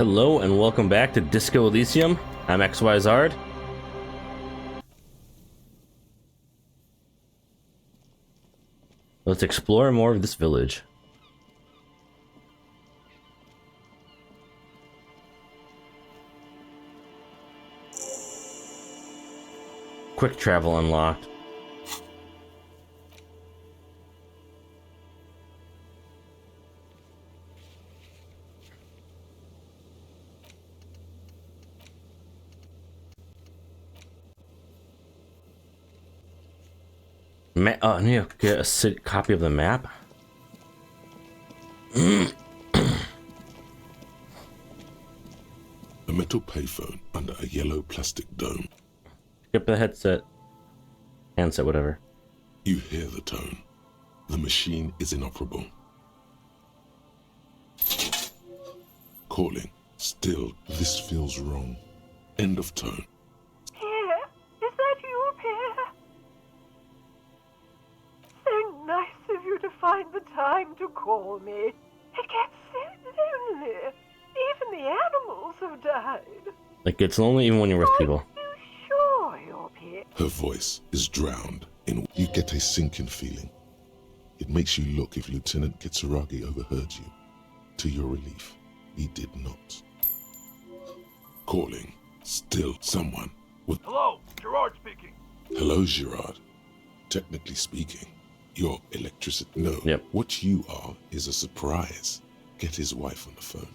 Hello and welcome back to Disco Elysium. I'm XYZard. Let's explore more of this village. Quick travel unlocked. I need to get a copy of the map. A metal payphone under a yellow plastic dome. Skip the headset. Handset, whatever. You hear the tone. The machine is inoperable. Calling. Still, this feels wrong. End of tone. Pierre, is that you, Pierre? So nice of you to find the time to call me. It gets so lonely. Even the animals have died. It gets lonely even when you're with people. Are you sure you're Pierre? Her voice is drowned in. You get a sinking feeling. It makes you look if Lieutenant Kitsuragi overheard you. To your relief, he did not. Calling. Still someone with... Hello, Gerard speaking. Hello, Gerard. Technically speaking, you're electricity. No, Yep. What you are is a surprise. Get his wife on the phone.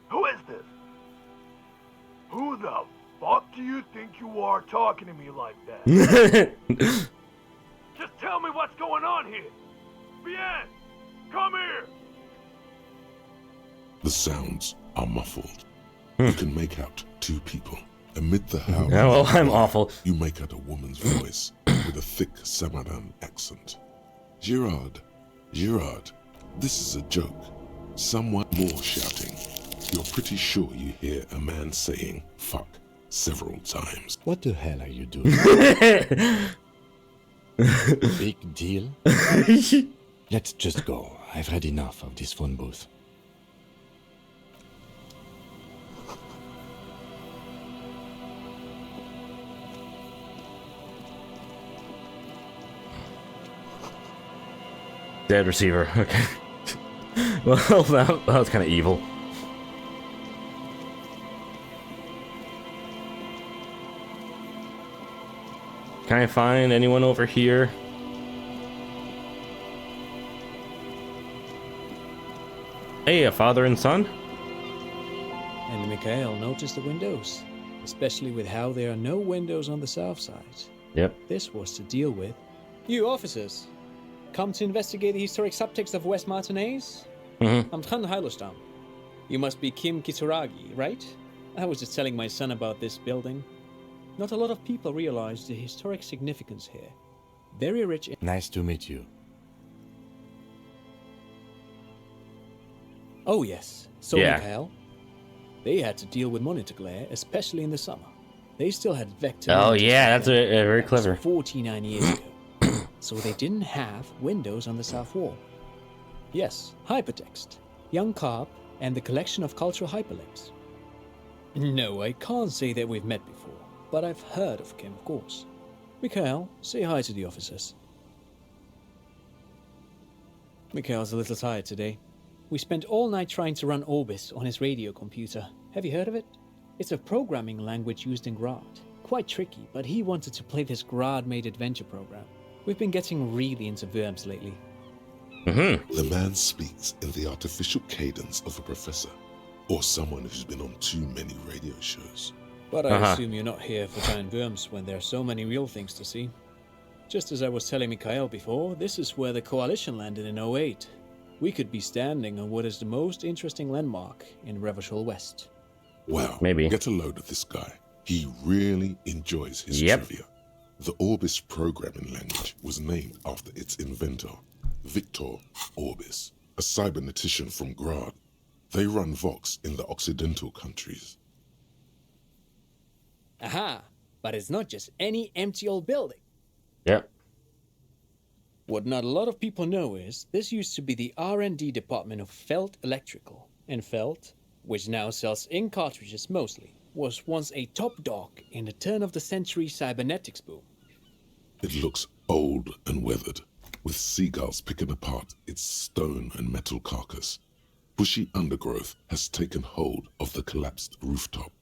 Who is this? Who the fuck do you think you are talking to me like that? Just tell me what's going on here. Bien, come here. The sounds are muffled. You can make out two people. Amid the howl, Yeah, well, I'm awful. you make out a woman's voice with a thick Samaran accent. Gerard, this is a joke. Someone more shouting. You're pretty sure you hear a man saying fuck several times. What the hell are you doing? Big deal? Let's just go. I've had enough of this phone booth. Dead receiver. Okay. Well, that was kind of evil. Can I find anyone over here? Hey, a father and son? And Mikhail noticed the windows, especially with how there are no windows on the south side. Yep. This was to deal with. You officers, come to investigate the historic subtext of West Martinez? I'm Trond Heilostam. You must be Kim Kitsuragi, right? I was just telling my son about this building. Not a lot of people realize the historic significance here. Very rich. Nice to meet you. Oh yes. So Yeah. Mikhail, they had to deal with monitor glare, especially in the summer. They still had vector. Oh monitors yeah, back that's then. very That was clever. 49 years ago. So they didn't have windows on the south wall. Yes, hypertext, young carp, and the collection of cultural hyperlinks. No, I can't say that we've met before, but I've heard of Kim, of course. Mikhail, say hi to the officers. Mikhail's a little tired today. We spent all night trying to run Orbis on his radio computer. Have you heard of it? It's a programming language used in Grad. Quite tricky, but he wanted to play this Grad-made adventure program. We've been getting really into verbs lately. The man speaks in the artificial cadence of a professor or someone who's been on too many radio shows. But I assume you're not here for giant worms when there are so many real things to see. Just as I was telling Mikhail before, this is where the Coalition landed in '08. We could be standing on what is the most interesting landmark in Revachol West. Wow, Maybe. Get a load of this guy. He really enjoys his Yep. trivia. The Orbis programming language was named after its inventor, Victor Orbis, a cybernetician from Grad. They run Vox in the Occidental countries. Aha! But it's not just any empty old building. Yep. What not a lot of people know is this used to be the R&D department of Felt Electrical, and Felt, which now sells ink cartridges mostly, was once a top dog in the turn-of-the-century cybernetics boom. It looks old and weathered, with seagulls picking apart its stone and metal carcass. Bushy undergrowth has taken hold of the collapsed rooftop.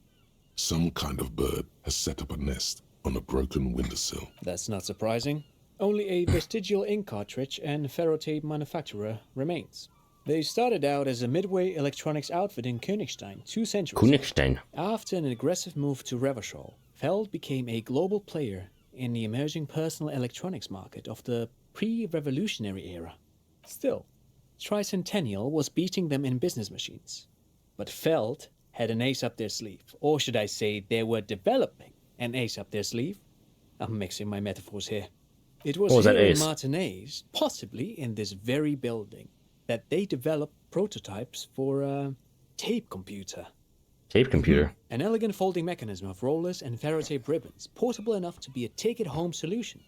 Some kind of bird has set up a nest on a broken windowsill. That's not surprising. Only a vestigial ink cartridge and ferrotape manufacturer remains. They started out as a midway electronics outfit in Königstein 2 centuries ago. Königstein. After an aggressive move to Revachol, Feld became a global player in the emerging personal electronics market of the pre-revolutionary era. Still, Tricentennial was beating them in business machines. But Feld had an ace up their sleeve, or should I say they were developing an ace up their sleeve? I'm mixing my metaphors here. It was here in Martinez, possibly in this very building, that they developed prototypes for a tape computer. Tape computer? An elegant folding mechanism of rollers and ferrotape ribbons, portable enough to be a take-it-home solution.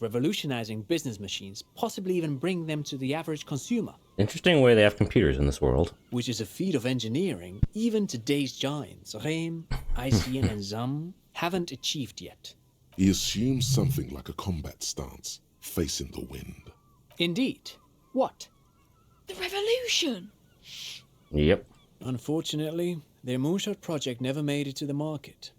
Revolutionizing business machines, possibly even bring them to the average consumer. Interesting way they have computers in this world. Which is a feat of engineering even today's giants, Rehm, ICN and ZAM, haven't achieved yet. He assumes something like a combat stance, facing the wind. Indeed. What? The revolution! Yep. Unfortunately, their moonshot project never made it to the market.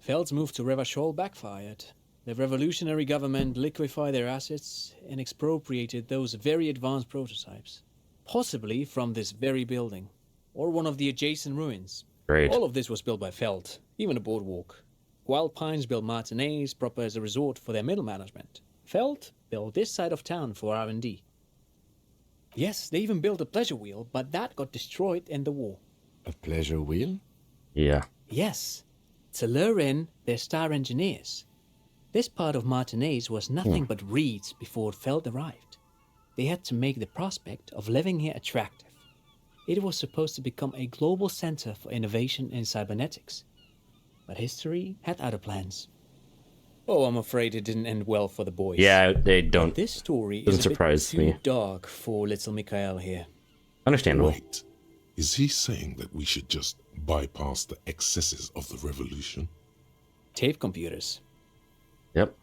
Feld's move to Revachol backfired. The revolutionary government liquefied their assets and expropriated those very advanced prototypes. Possibly from this very building, or one of the adjacent ruins. Great. All of this was built by Feld, even the boardwalk. Wild Pines built Martinez proper as a resort for their middle management. Feld built this side of town for R&D. Yes, they even built a pleasure wheel, but that got destroyed in the war. A pleasure wheel? Yeah. Yes, to lure in their star engineers. This part of Martinez was nothing but reeds before Feld arrived. They had to make the prospect of living here attractive. It was supposed to become a global center for innovation in cybernetics. But history had other plans. Oh, I'm afraid it didn't end well for the boys. Yeah, they don't. This story Doesn't is a surprise bit too me. dark for little Mikhail here. Understandable. Wait, is he saying that we should just bypass the excesses of the revolution? Tape computers. Yep.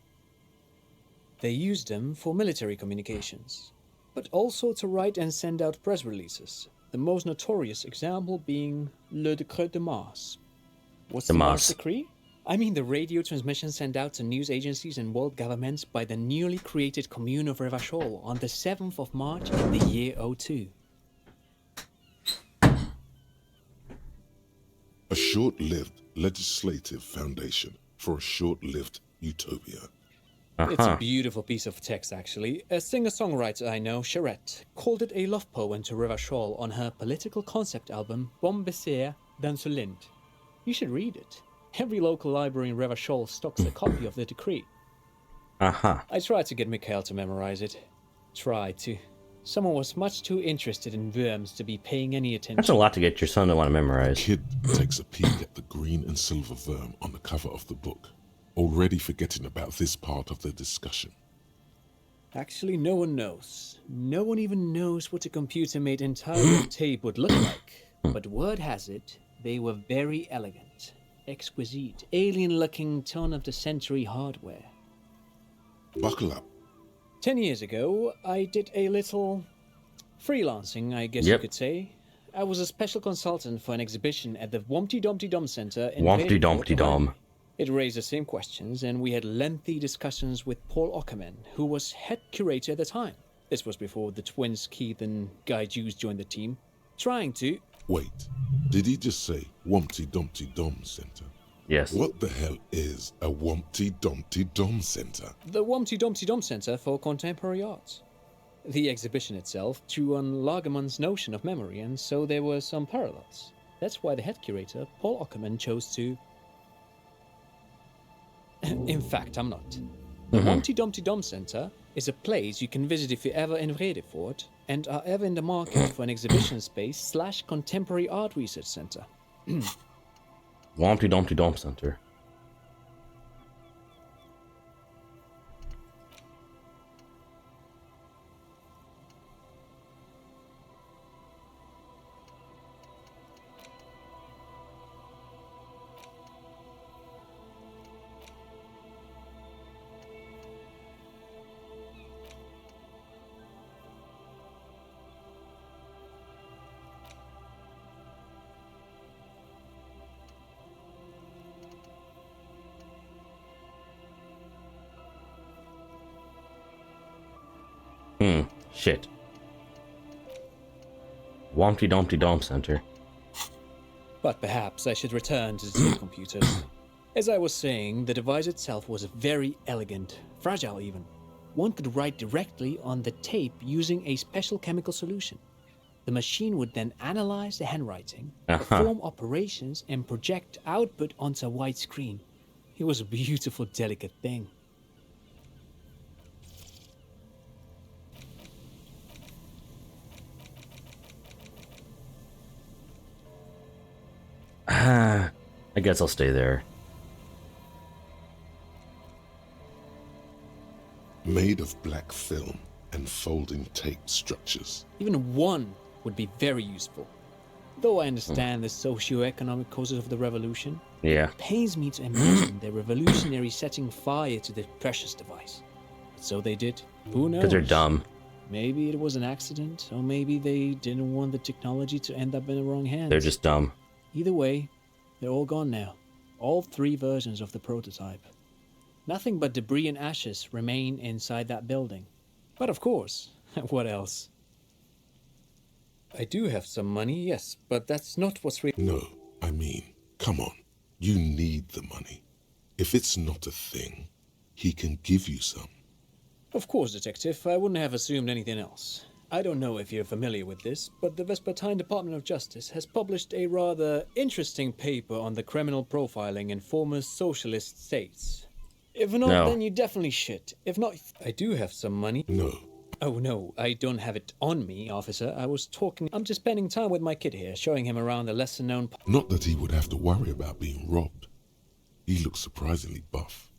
They used them for military communications, but also to write and send out press releases, the most notorious example being Le Décret de Mars. What's the Mars Decree? I mean the radio transmission sent out to news agencies and world governments by the newly created Commune of Revachol on the 7th of March in the year 02. A short-lived legislative foundation for a short-lived utopia. It's a beautiful piece of text, actually. A singer-songwriter I know, Charette, called it a love poem to Revachol on her political concept album, Bon Baiser dans le Lind. You should read it. Every local library in Revachol stocks a copy of the decree. I tried to get Mikhail to memorize it. Tried to. Someone was much too interested in worms to be paying any attention. That's a lot to get your son to want to memorize. Kid takes a peek at the green and silver worm on the cover of the book, already forgetting about this part of the discussion. Actually, no one knows. No one even knows what a computer made entirely of tape would look like. But word has it, they were very elegant, exquisite, alien-looking turn-of-the-century hardware. Buckle up. 10 years ago, I did a little freelancing, I guess you could say. I was a special consultant for an exhibition at the Wompty Dumpty Dum Center in Wompty Dumpty Dum. It raised the same questions, and we had lengthy discussions with Paul Ockerman, who was head curator at the time. This was before the twins Keith and Guy Jews joined the team, trying to... Wait, did he just say Wompty Dumpty Dum Center? Yes. What the hell is a Wompty Dumpty Dum Center? The Wompty Dumpty Dum Center for Contemporary Arts. The exhibition itself drew on Lagerman's notion of memory, and so there were some parallels. That's why the head curator, Paul Ockerman, chose to... In fact, I'm not. The Wompty Dumpty Dum Center is a place you can visit if you're ever in Vredefort and are ever in the market for an exhibition space / contemporary art research center. Wompty Dumpty Dum Center. Shit. Wompty Dumpty Dump Center. But perhaps I should return to the tape computers. As I was saying, the device itself was very elegant, fragile even. One could write directly on the tape using a special chemical solution. The machine would then analyze the handwriting, perform operations, and project output onto a white screen. It was a beautiful, delicate thing. I guess I'll stay there. Made of black film and folding tape structures. Even one would be very useful. Though I understand the socio-economic causes of the revolution, Yeah. it pains me to imagine the revolutionaries setting fire to the precious device. But so they did. Who knows? Because they're dumb. Maybe it was an accident, or maybe they didn't want the technology to end up in the wrong hands. They're just dumb. Either way, they're all gone now. All 3 versions of the prototype. Nothing but debris and ashes remain inside that building. But of course, what else? I do have some money, yes, but that's not what's really... No, I mean, come on. You need the money. If it's not a thing, he can give you some. Of course, Detective, I wouldn't have assumed anything else. I don't know if you're familiar with this, but the Vespertine Department of Justice has published a rather interesting paper on the criminal profiling in former socialist states. If not, No. then you definitely should. If not, I do have some money. No. Oh no, I don't have it on me, officer. I'm just spending time with my kid here, showing him around the lesser-known... Not that he would have to worry about being robbed. He looks surprisingly buff.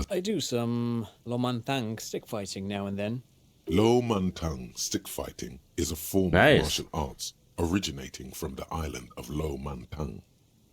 I do some Lomantang stick fighting now and then. Lo Mantang stick fighting is a form Nice. of martial arts originating from the island of Lo Mantang.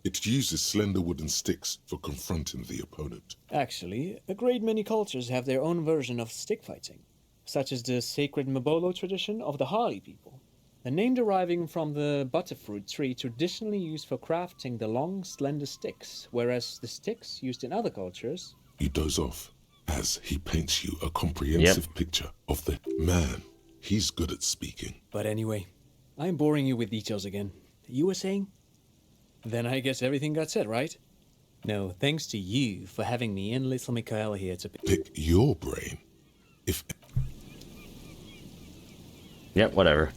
It uses slender wooden sticks for confronting the opponent. Actually, a great many cultures have their own version of stick fighting, such as the sacred Mabolo tradition of the Harli people. The name deriving from the butterfruit tree traditionally used for crafting the long, slender sticks, whereas the sticks used in other cultures... You doze off as he paints you a comprehensive picture of the man. He's good at speaking. But anyway, I'm boring you with details again. You were saying? Then I guess everything got said, right? No, thanks to you for having me and little Mikhail here to... Pick your brain. If Yep, whatever.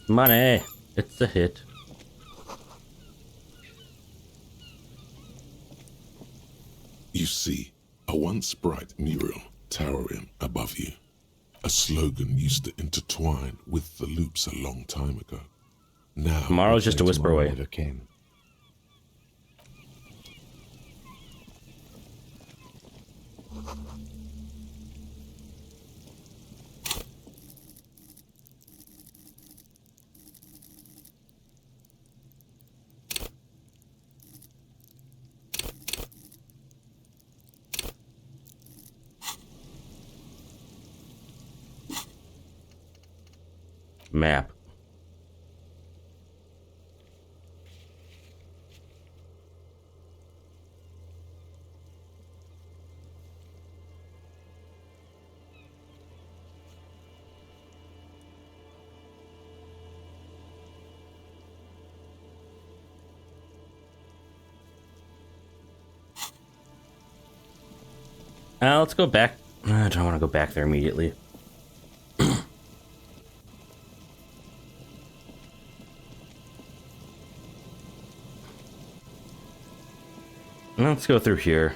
Money. It's a hit. you see a once bright mural towering above you. A slogan used to intertwine with the loops a long time ago. Now Tomorrow's just a whisper Tomorrow away. never came. Map. Let's go back. I don't want to go back there immediately. Let's go through here.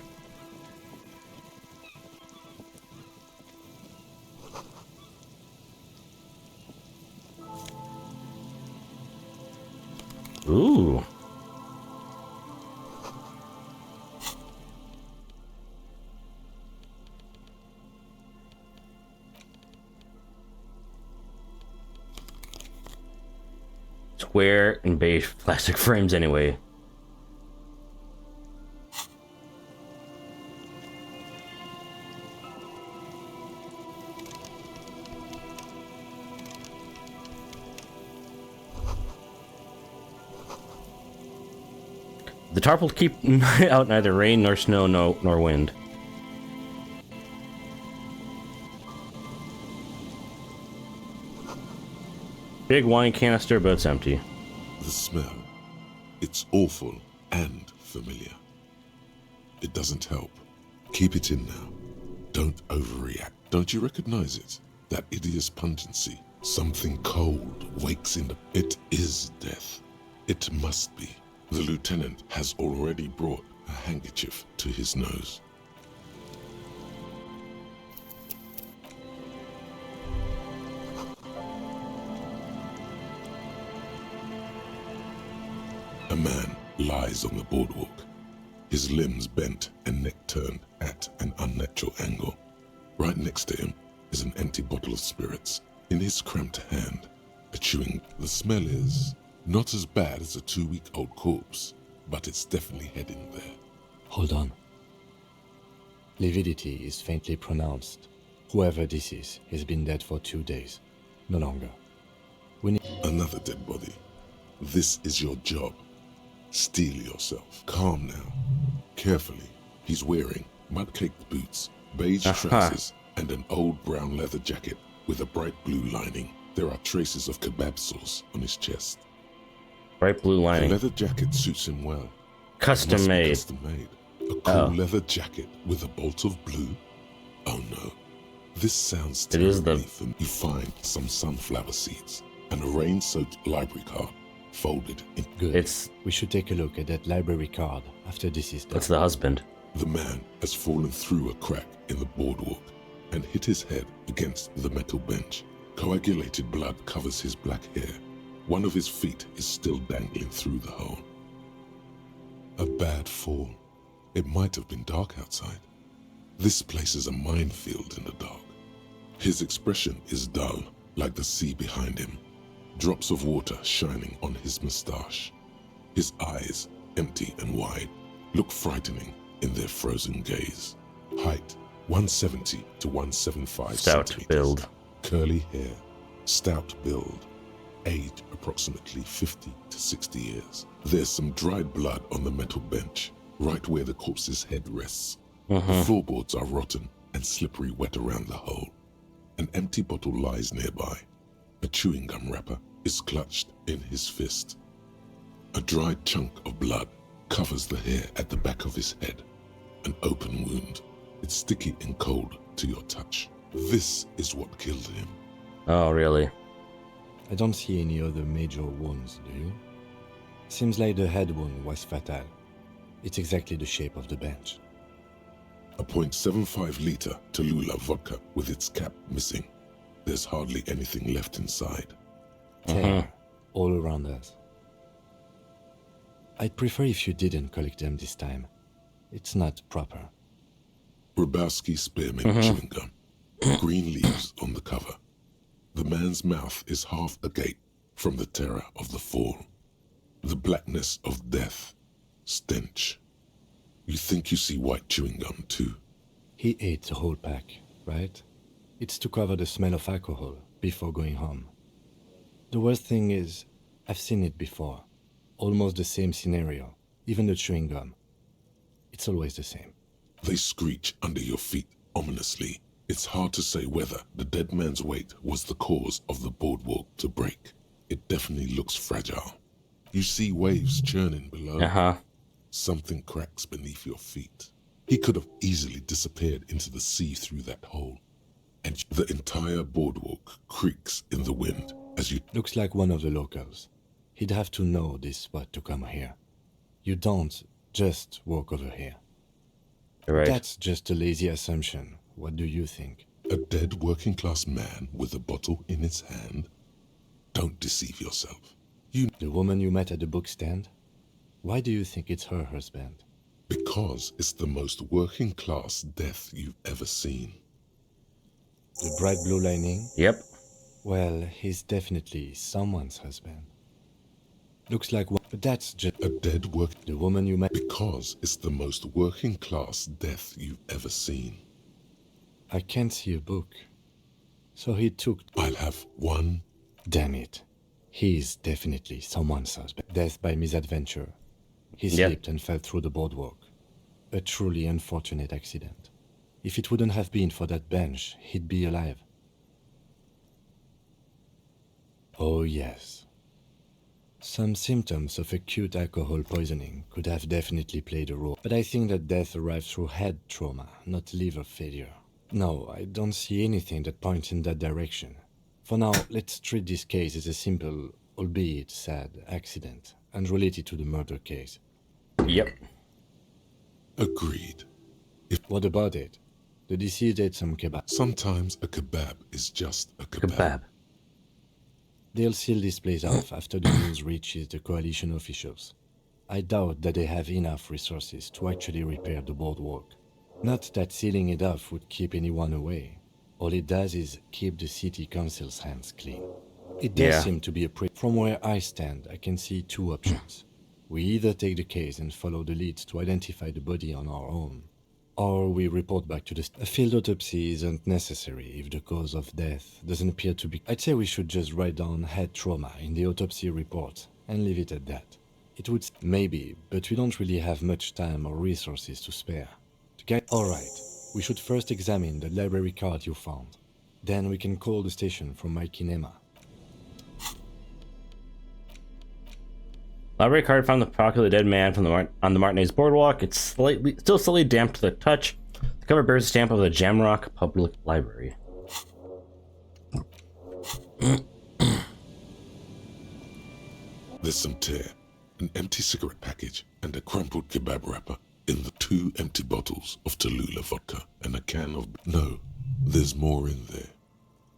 Ooh. Square and beige plastic frames anyway. The tarp will keep out neither rain nor snow nor wind. Big wine canister, but it's empty. The smell. It's awful and familiar. It doesn't help. Keep it in now. Don't overreact. Don't you recognize it? That hideous pungency. Something cold wakes in the... It is death. It must be. The lieutenant has already brought a handkerchief to his nose. A man lies on the boardwalk, his limbs bent and neck turned at an unnatural angle. Right next to him is an empty bottle of spirits. In his cramped hand, a chewing. The smell is not as bad as a 2-week-old corpse, but it's definitely heading there. Hold on. Lividity is faintly pronounced. Whoever this is has been dead for 2 days. No longer. We need... Another dead body. This is your job. Steel yourself. Calm now. Carefully. He's wearing mud-caked boots, beige trousers, and an old brown leather jacket with a bright blue lining. There are traces of kebab sauce on his chest. Bright blue The lining. leather jacket suits him well. Custom Must be made. Custom made. A cool leather jacket with a bolt of blue? Oh no. This sounds It is terribly the- familiar. You find some sunflower seeds and a rain-soaked library card folded in. Good. It's We should take a look at that library card after this is done. That's the husband. The man has fallen through a crack in the boardwalk and hit his head against the metal bench. Coagulated blood covers his black hair. One of his feet is still dangling through the hole. A bad fall. It might have been dark outside. This place is a minefield in the dark. His expression is dull, like the sea behind him. Drops of water shining on his mustache. His eyes, empty and wide, look frightening in their frozen gaze. Height, 170 to 175 Stout centimeters. build. Curly hair, stout build. Age approximately 50 to 60 years. There's some dried blood on the metal bench, right where the corpse's head rests. The floorboards are rotten and slippery wet around the hole. An empty bottle lies nearby. A chewing gum wrapper is clutched in his fist. A dried chunk of blood covers the hair at the back of his head. An open wound. It's sticky and cold to your touch. This is what killed him. Oh, really? I don't see any other major wounds, do you? Seems like the head wound was fatal. It's exactly the shape of the bench. A .75 liter Tallulah vodka with its cap missing. There's hardly anything left inside. Tear all around us. I'd prefer if you didn't collect them this time. It's not proper. Grabowski spearmint chewing gum. Green leaves on the cover. The man's mouth is half agape from the terror of the fall. The blackness of death. Stench. You think you see white chewing gum too? He ate the whole pack, right? It's to cover the smell of alcohol before going home. The worst thing is, I've seen it before. Almost the same scenario, even the chewing gum. It's always the same. They screech under your feet ominously. It's hard to say whether the dead man's weight was the cause of the boardwalk to break. It definitely looks fragile. You see waves churning below. Something cracks beneath your feet. He could have easily disappeared into the sea through that hole. And the entire boardwalk creaks in the wind as you... Looks like one of the locals. He'd have to know this spot to come here. You don't just walk over here. Right. That's just a lazy assumption. What do you think? A dead working-class man with a bottle in his hand? Don't deceive yourself. The woman you met at the book stand? Why do you think it's her husband? Because it's the most working-class death you've ever seen. The bright blue lining? Yep. Well, he's definitely someone's husband. Looks like one, but that's just A dead work... the woman you met. Because it's the most working-class death you've ever seen. I can't see a book. So he took... I'll have one... Damn it. He's definitely someone's husband. Death by misadventure. He Yep. slipped and fell through the boardwalk. A truly unfortunate accident. If it wouldn't have been for that bench, he'd be alive. Oh, yes. Some symptoms of acute alcohol poisoning could have definitely played a role, but I think that death arrived through head trauma, not liver failure. No, I don't see anything that points in that direction. For now, let's treat this case as a simple, albeit sad, accident, unrelated to the murder case. Yep. Agreed. What about it? The deceased ate some kebab. Sometimes a kebab is just a kebab. Kebab. They'll seal this place off after the news reaches the coalition officials. I doubt that they have enough resources to actually repair the boardwalk. Not that sealing it off would keep anyone away. All it does is keep the city council's hands clean. It does seem to be a From where I stand, I can see two options. We either take the case and follow the leads to identify the body on our own, or we report back to the... A field autopsy isn't necessary if the cause of death doesn't appear to be... I'd say we should just write down head trauma in the autopsy report and leave it at that. It would... Maybe, but we don't really have much time or resources to spare. Alright, we should first examine the library card you found. Then we can call the station from my kinema. Library card found the popular dead man from on the Martinez boardwalk. It's still slightly damp to the touch. The cover bears a stamp of the Jamrock Public Library. There's some tear, an empty cigarette package, and a crumpled kebab wrapper in the 2 empty bottles of Tallulah vodka and a can of... No, there's more in there.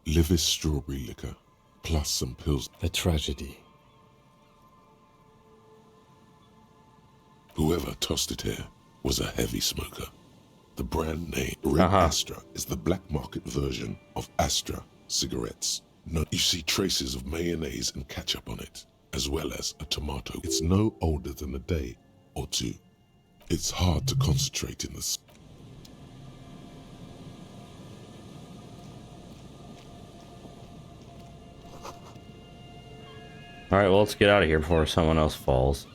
Livis strawberry liquor, plus some pills. A tragedy. Whoever tossed it here was a heavy smoker. The brand name Red Astra is the black market version of Astra cigarettes. No, you see traces of mayonnaise and ketchup on it, as well as a tomato. It's no older than a day or two. It's hard to concentrate in this. Alright, well, let's get out of here before someone else falls.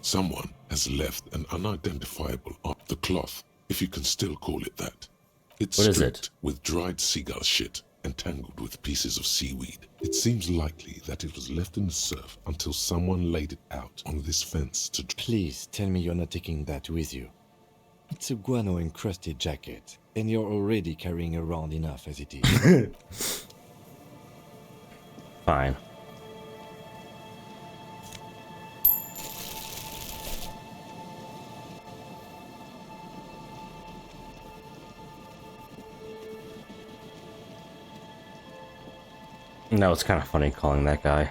Someone has left an unidentifiable the cloth, if you can still call it that. It's What is streaked it? with dried seagull shit and tangled with pieces of seaweed. It seems likely that it was left in the surf until someone laid it out on this fence to... Please tell me you're not taking that with you. It's a guano-encrusted jacket, and you're already carrying around enough as it is. Fine. No, it's kind of funny calling that guy.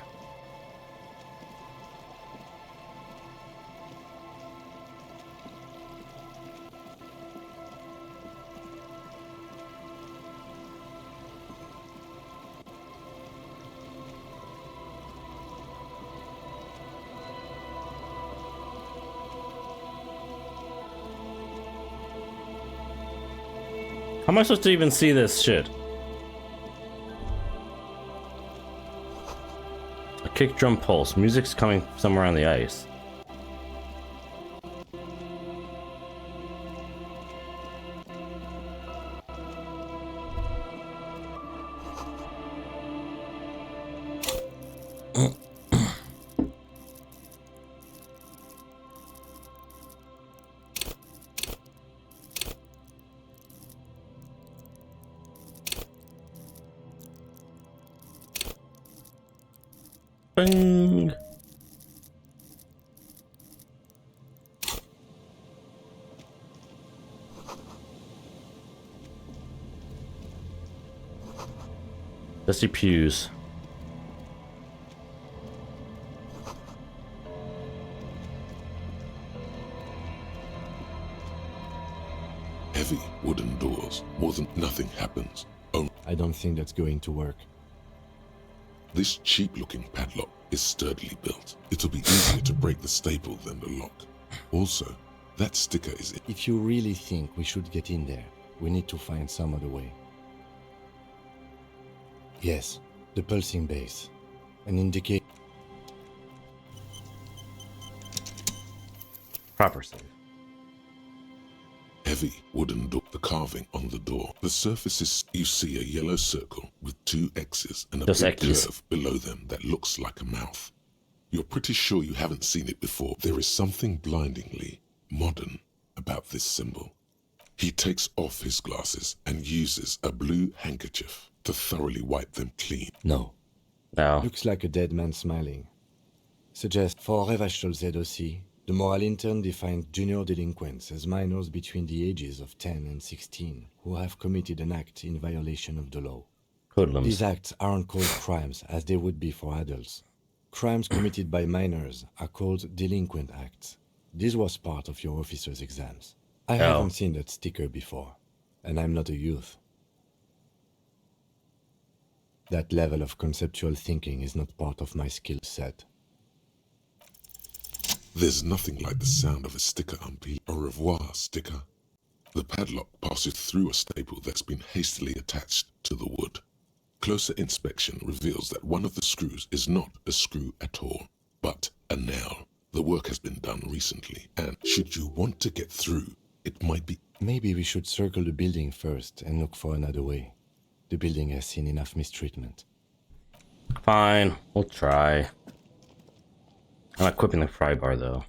How am I supposed to even see this shit? A kick drum pulse. Music's coming somewhere on the ice. Bing. Dusty pews. Heavy wooden doors. More than nothing happens. Oh, I don't think that's going to work. this cheap-looking padlock is sturdily built. It'll be easier to break the staple than the lock. Also, that sticker is... If you really think we should get in there, we need to find some other way. Yes, the pulsing base. An indicator. Proper save. Heavy wooden door. The carving on the door. The surface is, you see a yellow circle with 2 X's and a Dos big X's. curve below them that looks like a mouth. You're pretty sure you haven't seen it before. There is something blindingly modern about this symbol. He takes off his glasses and uses a blue handkerchief to thoroughly wipe them clean. No. No. Looks like a dead man smiling. Suggest for Revachol aussi, the moral intern defined junior delinquents as minors between the ages of 10 and 16 who have committed an act in violation of the law. Hoodlums. These acts aren't called crimes as they would be for adults. Crimes committed by minors are called delinquent acts. This was part of your officer's exams. I haven't seen that sticker before, and I'm not a youth. That level of conceptual thinking is not part of my skill set. There's nothing like the sound of a sticker unpeeled. Au revoir sticker. The padlock passes through a staple that's been hastily attached to the wood. Closer inspection reveals that one of the screws is not a screw at all, but a nail. The work has been done recently, and should you want to get through, it might be... Maybe we should circle the building first and look for another way. The building has seen enough mistreatment. Fine, we'll try. I'm not equipping the fry bar though.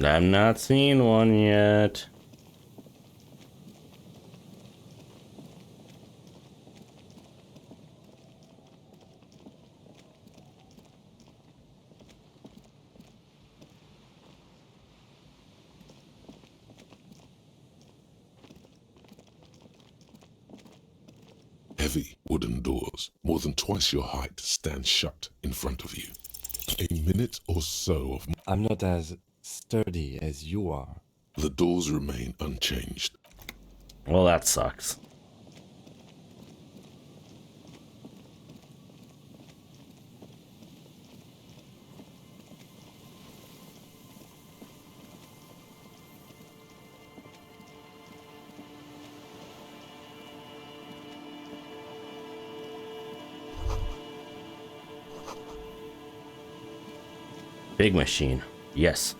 I'm not seeing one yet. Heavy wooden doors, more than twice your height, stand shut in front of you. A minute or so of... I'm not as sturdy as you are. The doors remain unchanged. Well, that sucks. Big machine. Yes.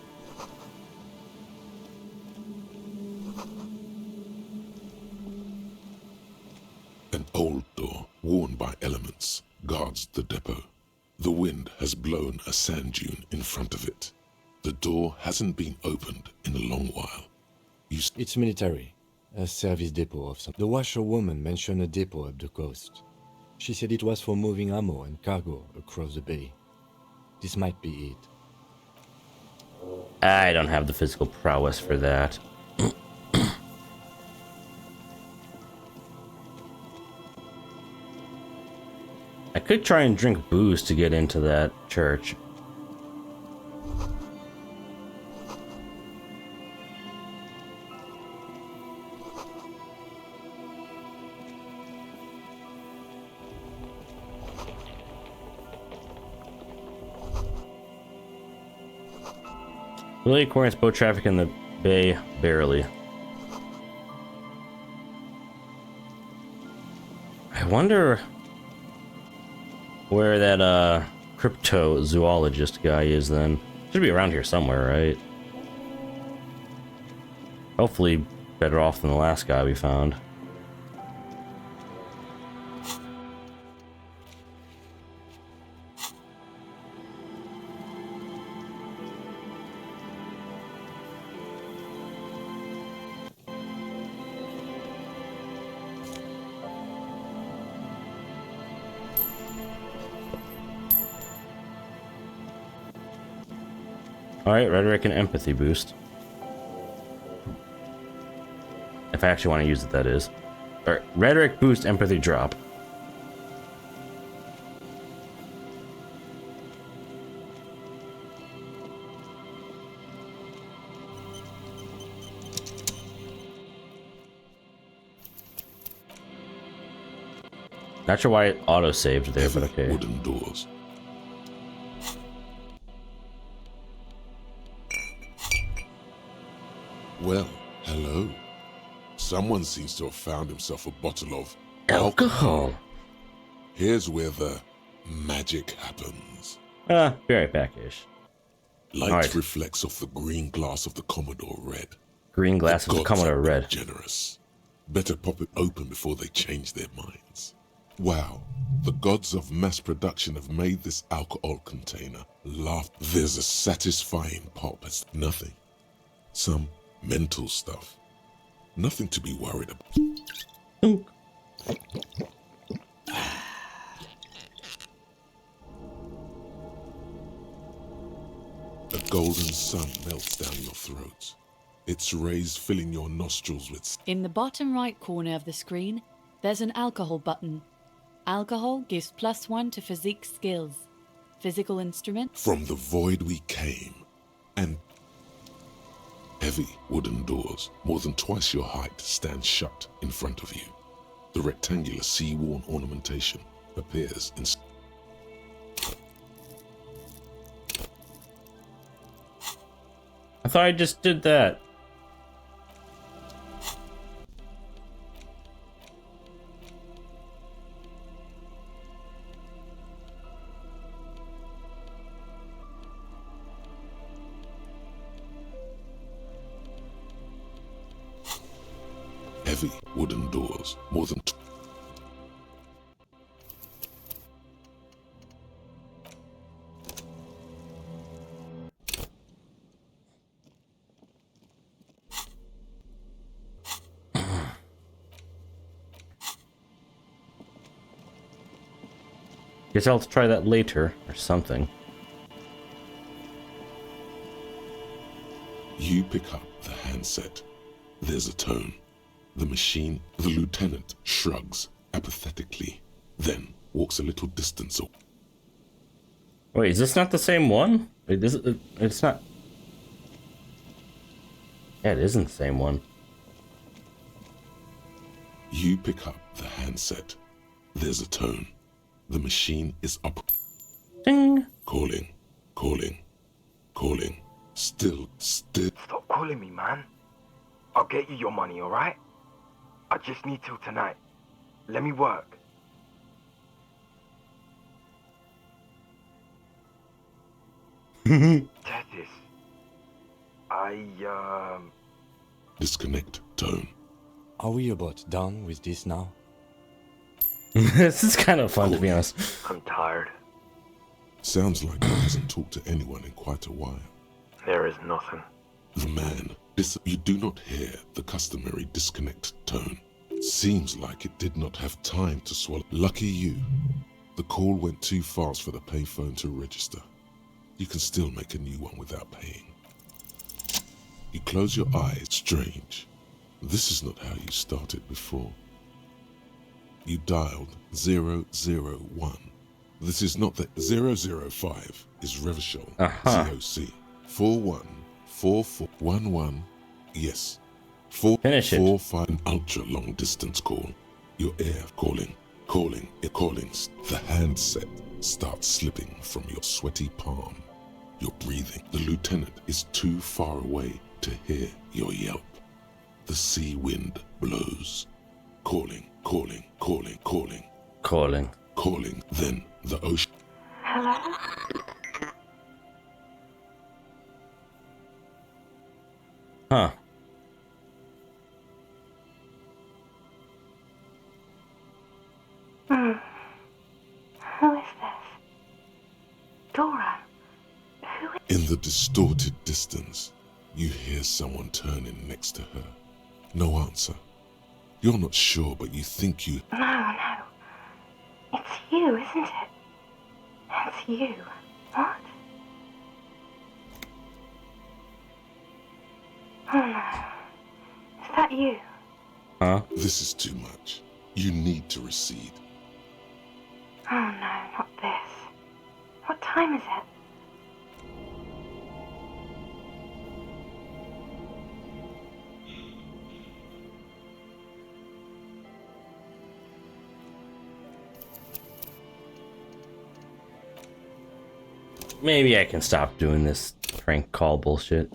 An old door, worn by elements, guards the depot. The wind has blown a sand dune in front of it. The door hasn't been opened in a long while. It's military. A service depot of some... The washerwoman mentioned a depot up the coast. She said it was for moving ammo and cargo across the bay. This might be it. I don't have the physical prowess for that. I could try and drink booze to get into that church. Really coordinates boat traffic in the bay, barely. I wonder where that cryptozoologist guy is then. Should be around here somewhere, right? Hopefully better off than the last guy we found. Alright, rhetoric and empathy boost. If I actually want to use it, that is. Alright, rhetoric boost, empathy drop. Not sure why it auto-saved there, Heavy but okay. wooden doors. Well, hello. Someone seems to have found himself a bottle of Alcohol. Here's where the magic happens. Be right back-ish. Light Alright. reflects off the green glass of the Commodore Red. Green glass of the gods Commodore are Red. generous. Better pop it open before they change their minds. Wow, the gods of mass production have made this alcohol container laugh. There's a satisfying pop. It's nothing. Some mental stuff. Nothing to be worried about. Dunk. A golden sun melts down your throat. Its rays filling your nostrils with... In the bottom right corner of the screen, there's an alcohol button. Alcohol gives +1 to physique skills. Physical instruments. From the void we came, and heavy wooden doors, more than twice your height, stand shut in front of you. The rectangular sea-worn ornamentation appears in... I thought I just did that. Heavy wooden doors, more than... Guess I'll try that later or something. You pick up the handset. There's a tone. The lieutenant shrugs apathetically, then walks a little distance away. Wait, is this not the same one? Wait, it's not. Yeah, it isn't the same one. You pick up the handset. There's a tone. The machine is up. Ding. Calling. Still. Stop calling me, man. I'll get you your money, alright? I just need till tonight. Let me work. Testis. Disconnect tone. Are we about done with this now? This is kind of fun, to be honest. I'm tired. Sounds like he hasn't talked to anyone in quite a while. There is nothing. The man, you do not hear the customary disconnect tone. Seems like it did not have time to swallow. Lucky you. The call went too fast for the payphone to register. You can still make a new one without paying. You close your eyes. Strange. This is not how you started before. You dialed 001. This is not the 005 is Revachol. COC. 414411. Yes. Finish it. 445, an ultra long distance call. Your air calling. The handset starts slipping from your sweaty palm. You're breathing. The lieutenant is too far away to hear your yelp. The sea wind blows. Calling. Then the ocean. Hello? Huh. Who is this? Dora? Who is... In the distorted distance, you hear someone turning next to her. No answer. You're not sure, but you think you... No. It's you, isn't it? It's you. What? Oh no. Is that you? Huh? This is too much. You need to recede. Oh no, not this. What time is it? maybe I can stop doing this prank call bullshit.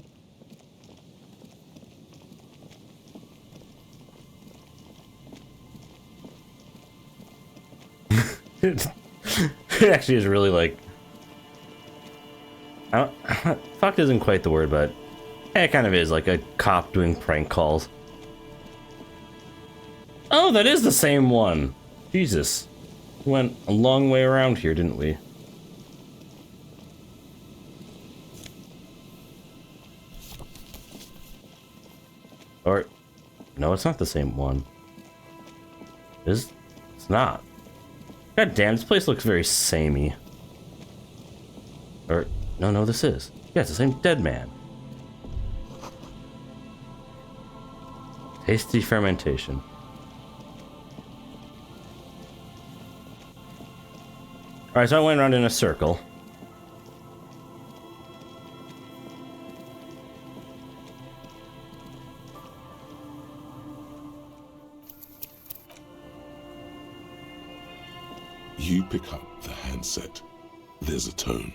It actually is really like... fucked isn't quite the word, but it kind of is like a cop doing prank calls. Oh, that is the same one. Jesus. We went a long way around here, didn't we? Or... no, it's not the same one. It's not. God damn, this place looks very samey. Or... no, this is. Yeah, it's the same dead man. Hasty fermentation. Alright, so I went around in a circle. You pick up the handset. There's a tone.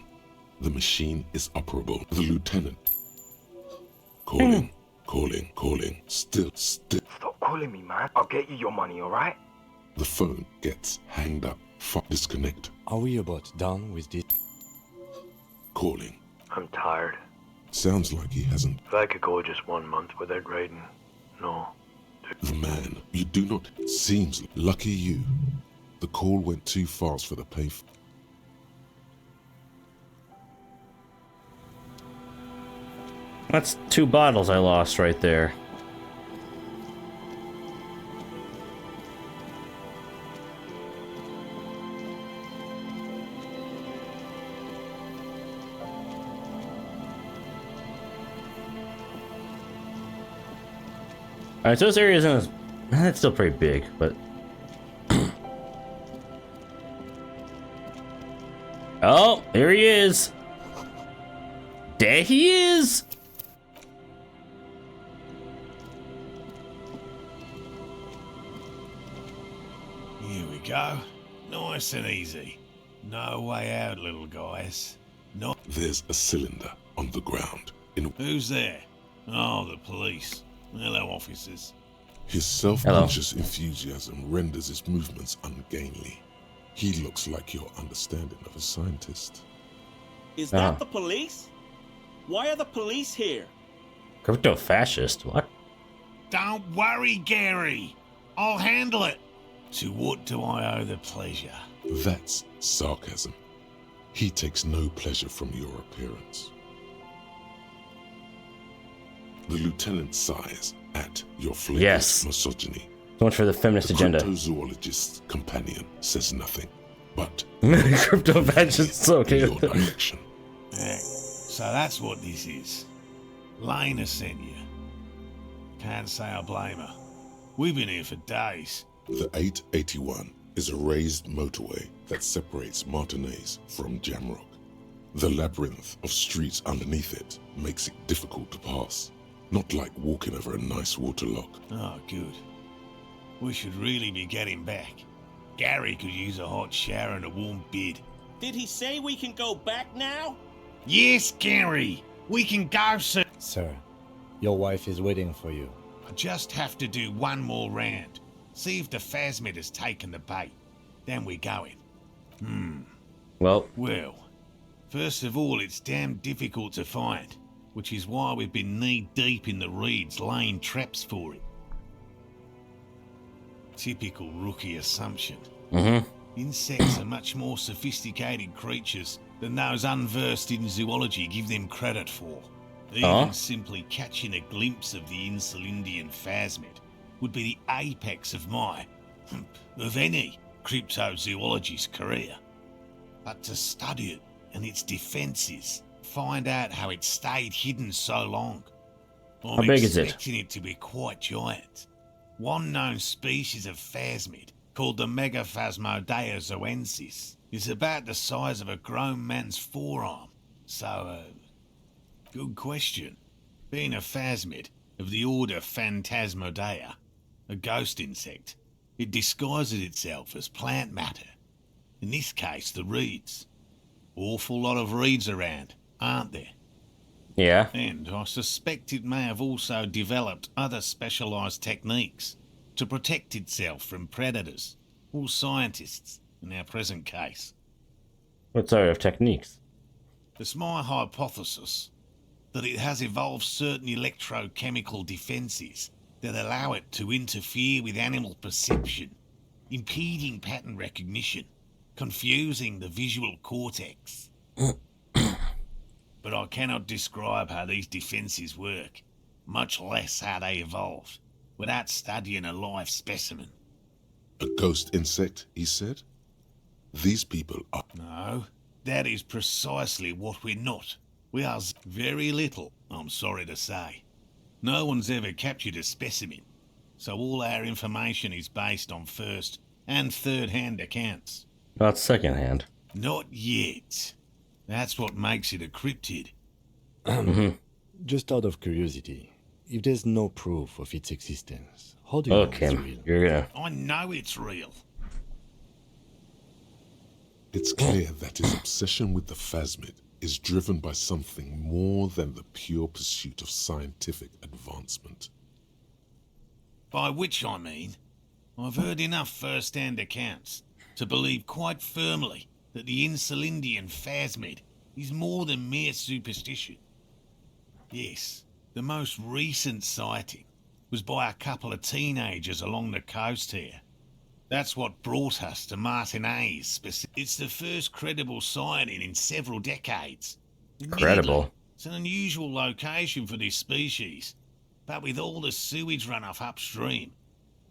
The machine is operable. The lieutenant. Calling. Still. Stop calling me, man. I'll get you your money, alright? The phone gets hanged up. Disconnect. Are we about done with this? Calling. I'm tired. Sounds like he hasn't. If I could go just 1 month without raiding. No. The man you do not. Seems lucky you. The call went too fast for the pay. That's 2 bottles I lost right there. Alright, so this area isn't as... that's still pretty big, but... oh, here he is! There he is! Here we go. Nice and easy. No way out, little guys. Not. There's a cylinder on the ground. Who's there? Oh, the police. Hello, officers. His self-conscious enthusiasm renders his movements ungainly. He looks like your understanding of a scientist. Is that the police? Why are the police here? Crypto-fascist? What? Don't worry, Gary. I'll handle it. To what do I owe the pleasure? That's sarcasm. He takes no pleasure from your appearance. The lieutenant sighs at your flagrant misogyny. So much for the feminist agenda. The cryptozoologist's companion says nothing, but crypto-fascist, okay. Your direction. So that's what this is. Lena sent you. Can't say I blame her. We've been here for days. The 881 is a raised motorway that separates Martinez from Jamrock. The labyrinth of streets underneath it makes it difficult to pass. Not like walking over a nice waterlock. Oh, good. We should really be getting back. Gary could use a hot shower and a warm bed. Did he say we can go back now? Yes, Gary! We can go, sir! Sir, your wife is waiting for you. I just have to do one more round. See if the Phasmid has taken the bait. Then we're going. Well, first of all, it's damn difficult to find, which is why we've been knee-deep in the reeds laying traps for it. Typical rookie assumption. Insects are much more sophisticated creatures than those unversed in zoology give them credit for. Even simply catching a glimpse of the Insulindian Phasmid would be the apex of my, of any, cryptozoologist's career. But to study it and its defenses, find out how it stayed hidden so long. I'm how big is it? Expecting it to be quite giant. One known species of phasmid, called the Megaphasmodea zoensis, is about the size of a grown man's forearm. So, good question. Being a phasmid of the order Phantasmodea, a ghost insect, it disguises itself as plant matter. In this case, the reeds. Awful lot of reeds around, aren't there? Yeah. And I suspect it may have also developed other specialised techniques to protect itself from predators or scientists in our present case. What sort of techniques? It's my hypothesis that it has evolved certain electrochemical defences that allow it to interfere with animal perception, impeding pattern recognition, confusing the visual cortex. But I cannot describe how these defences work, much less how they evolved, without studying a live specimen. A ghost insect, he said? These people are... No, that is precisely what we're not. We are very little, I'm sorry to say. No one's ever captured a specimen, so all our information is based on first and third-hand accounts. Not second-hand. Not yet. That's what makes it a cryptid. Just out of curiosity, if there's no proof of its existence, how do you know it's Okay, real? you're gonna... I know it's real. It's clear that his obsession with the phasmid is driven by something more than the pure pursuit of scientific advancement. By which I mean, I've heard enough first-hand accounts to believe quite firmly that the Insulindian phasmid is more than mere superstition. Yes, the most recent sighting was by a couple of teenagers along the coast here. That's what brought us to Martinez. It's the first credible sighting in several decades. Credible? Admittedly, it's an unusual location for this species, but with all the sewage runoff upstream,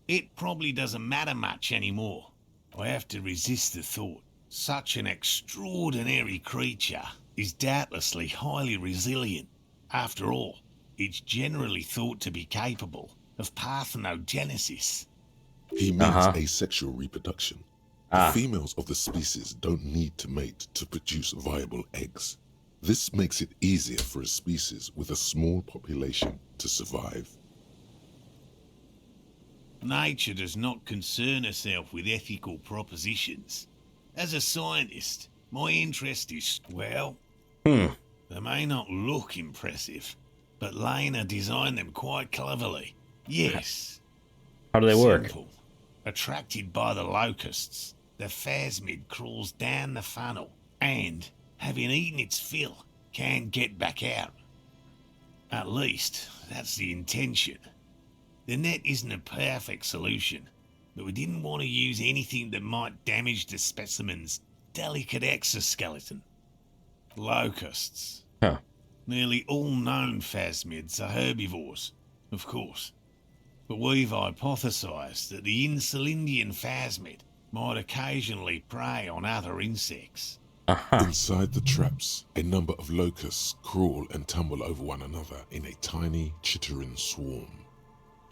it probably doesn't matter much anymore. I have to resist the thought. Such an extraordinary creature is doubtlessly highly resilient. After all, it's generally thought to be capable of parthenogenesis. He means asexual reproduction. Ah. The females of the species don't need to mate to produce viable eggs. This makes it easier for a species with a small population to survive. Nature does not concern herself with ethical propositions. As a scientist, my interest is, well, they may not look impressive, but Lena designed them quite cleverly. Yes. How do they work? Simple. Attracted by the locusts, the phasmid crawls down the funnel and, having eaten its fill, can't get back out. At least, that's the intention. The net isn't a perfect solution, but we didn't want to use anything that might damage the specimen's delicate exoskeleton. Locusts. Huh. Nearly all known phasmids are herbivores, of course. But we've hypothesized that the Insulindian phasmid might occasionally prey on other insects. Inside the traps, a number of locusts crawl and tumble over one another in a tiny, chittering swarm.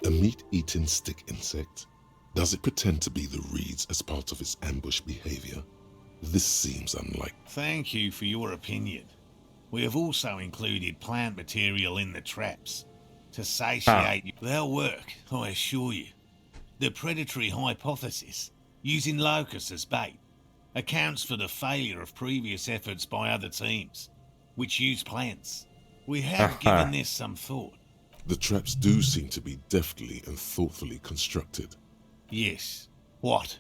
A meat-eating stick insect? Does it pretend to be the reeds as part of its ambush behavior? This seems unlikely. Thank you for your opinion. We have also included plant material in the traps to satiate you. They'll work, I assure you. The predatory hypothesis, using locusts as bait, accounts for the failure of previous efforts by other teams, which use plants. We have given this some thought. The traps do seem to be deftly and thoughtfully constructed. Yes. What?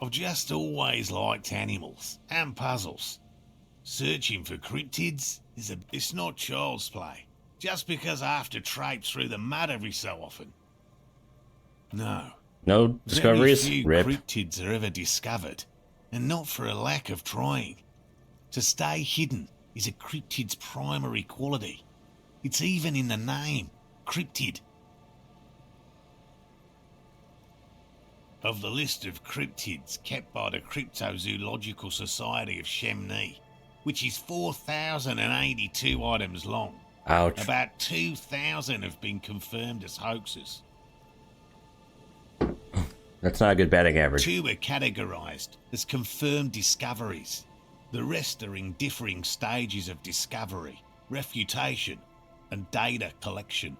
I've just always liked animals and puzzles. Searching for cryptids it's not child's play. Just because I have to traipse through the mud every so often. No. No discoveries? Very few Rip. cryptids are ever discovered, and not for a lack of trying. To stay hidden is a cryptid's primary quality. It's even in the name, cryptid. Of the list of cryptids kept by the Cryptozoological Society of Chemney, which is 4,082 items long, Ouch. about 2,000 have been confirmed as hoaxes. That's not a good batting average. 2 are categorized as confirmed discoveries. The rest are in differing stages of discovery, refutation, and data collection.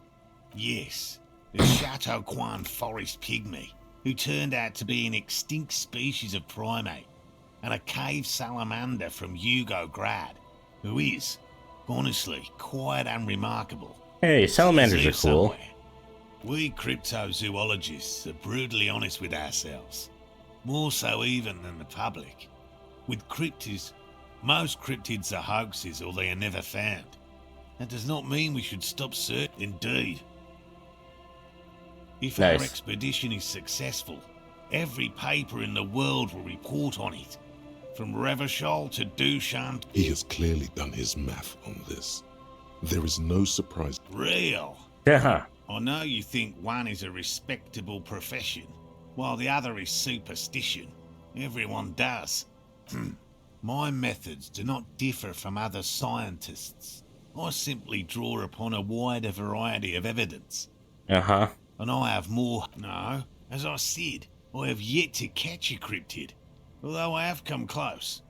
Yes, the Chateauquan forest pygmy, who turned out to be an extinct species of primate, and a cave salamander from Grad, who is, honestly, quite unremarkable. Hey, salamanders He's are here cool. somewhere. We cryptozoologists are brutally honest with ourselves, more so even than the public. With cryptids, most cryptids are hoaxes or they are never found. That does not mean we should stop searching. Indeed. If our Nice. expedition is successful, every paper in the world will report on it. From Revachol to Dushan. He has clearly done his math on this. There is no surprise. Real. Yeah. I know you think one is a respectable profession, while the other is superstition. Everyone does. My methods do not differ from other scientists. I simply draw upon a wider variety of evidence. Uh-huh. And I have more. No, as I said, I have yet to catch a cryptid, although I have come close.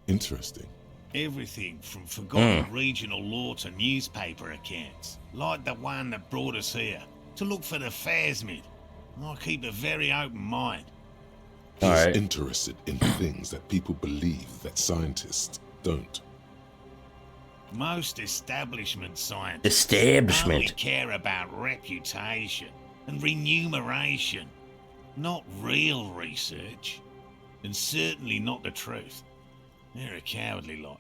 Interesting. Everything from forgotten regional lore to newspaper accounts, like the one that brought us here, to look for the phasmid. I keep a very open mind. He's Alright. interested in things that people believe that scientists don't. Most establishment scientists only Establishment. care about reputation and remuneration, not real research, and certainly not the truth. They're a cowardly lot,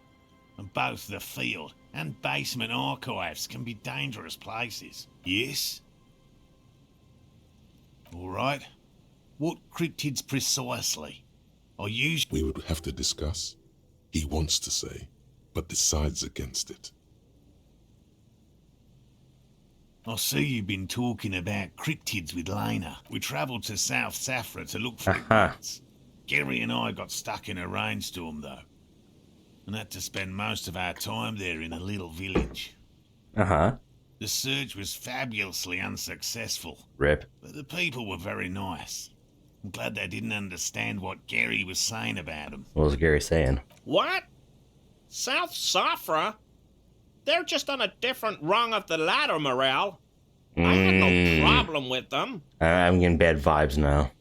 and both the field and basement archives can be dangerous places. Yes? All right. What cryptids precisely? I usually... We would have to discuss. He wants to say, but decides against it. I see you've been talking about cryptids with Lena. We travelled to South Safra to look for it once. Gary and I got stuck in a rainstorm, though, and had to spend most of our time there in a little village. Uh-huh. The search was fabulously unsuccessful, Rip. but the people were very nice. I'm glad they didn't understand what Gary was saying about them. What was Gary saying? What? South Safra? They're just on a different rung of the ladder, Morale. I had no problem with them. I'm getting bad vibes now.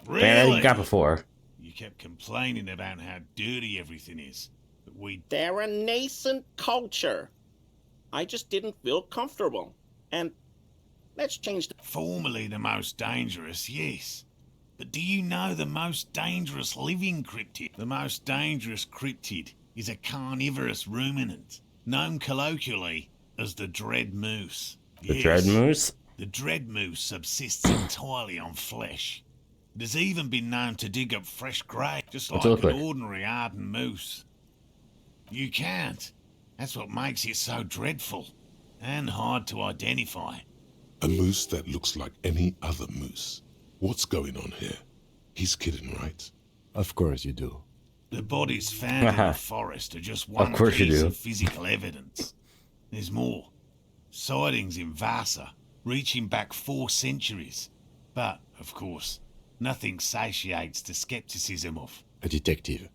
Really? Man, I got before. You kept complaining about how dirty everything is, but we... They're a nascent culture. I just didn't feel comfortable. And let's change the... Formerly the most dangerous, yes. But do you know the most dangerous living cryptid? The most dangerous cryptid is a carnivorous ruminant, known colloquially as the dread moose. The dread moose? The dread moose subsists entirely on flesh. It has even been known to dig up fresh graves, just like What's it an look like? ordinary ardent moose. You can't. That's what makes it so dreadful and hard to identify. A moose that looks like any other moose. What's going on here? He's kidding, right? Of course you do. The bodies found in the forest are just one course you piece do. of physical evidence. There's more. Sightings in Vasa, reaching back 4 centuries. But, of course, nothing satiates the skepticism of... A detective.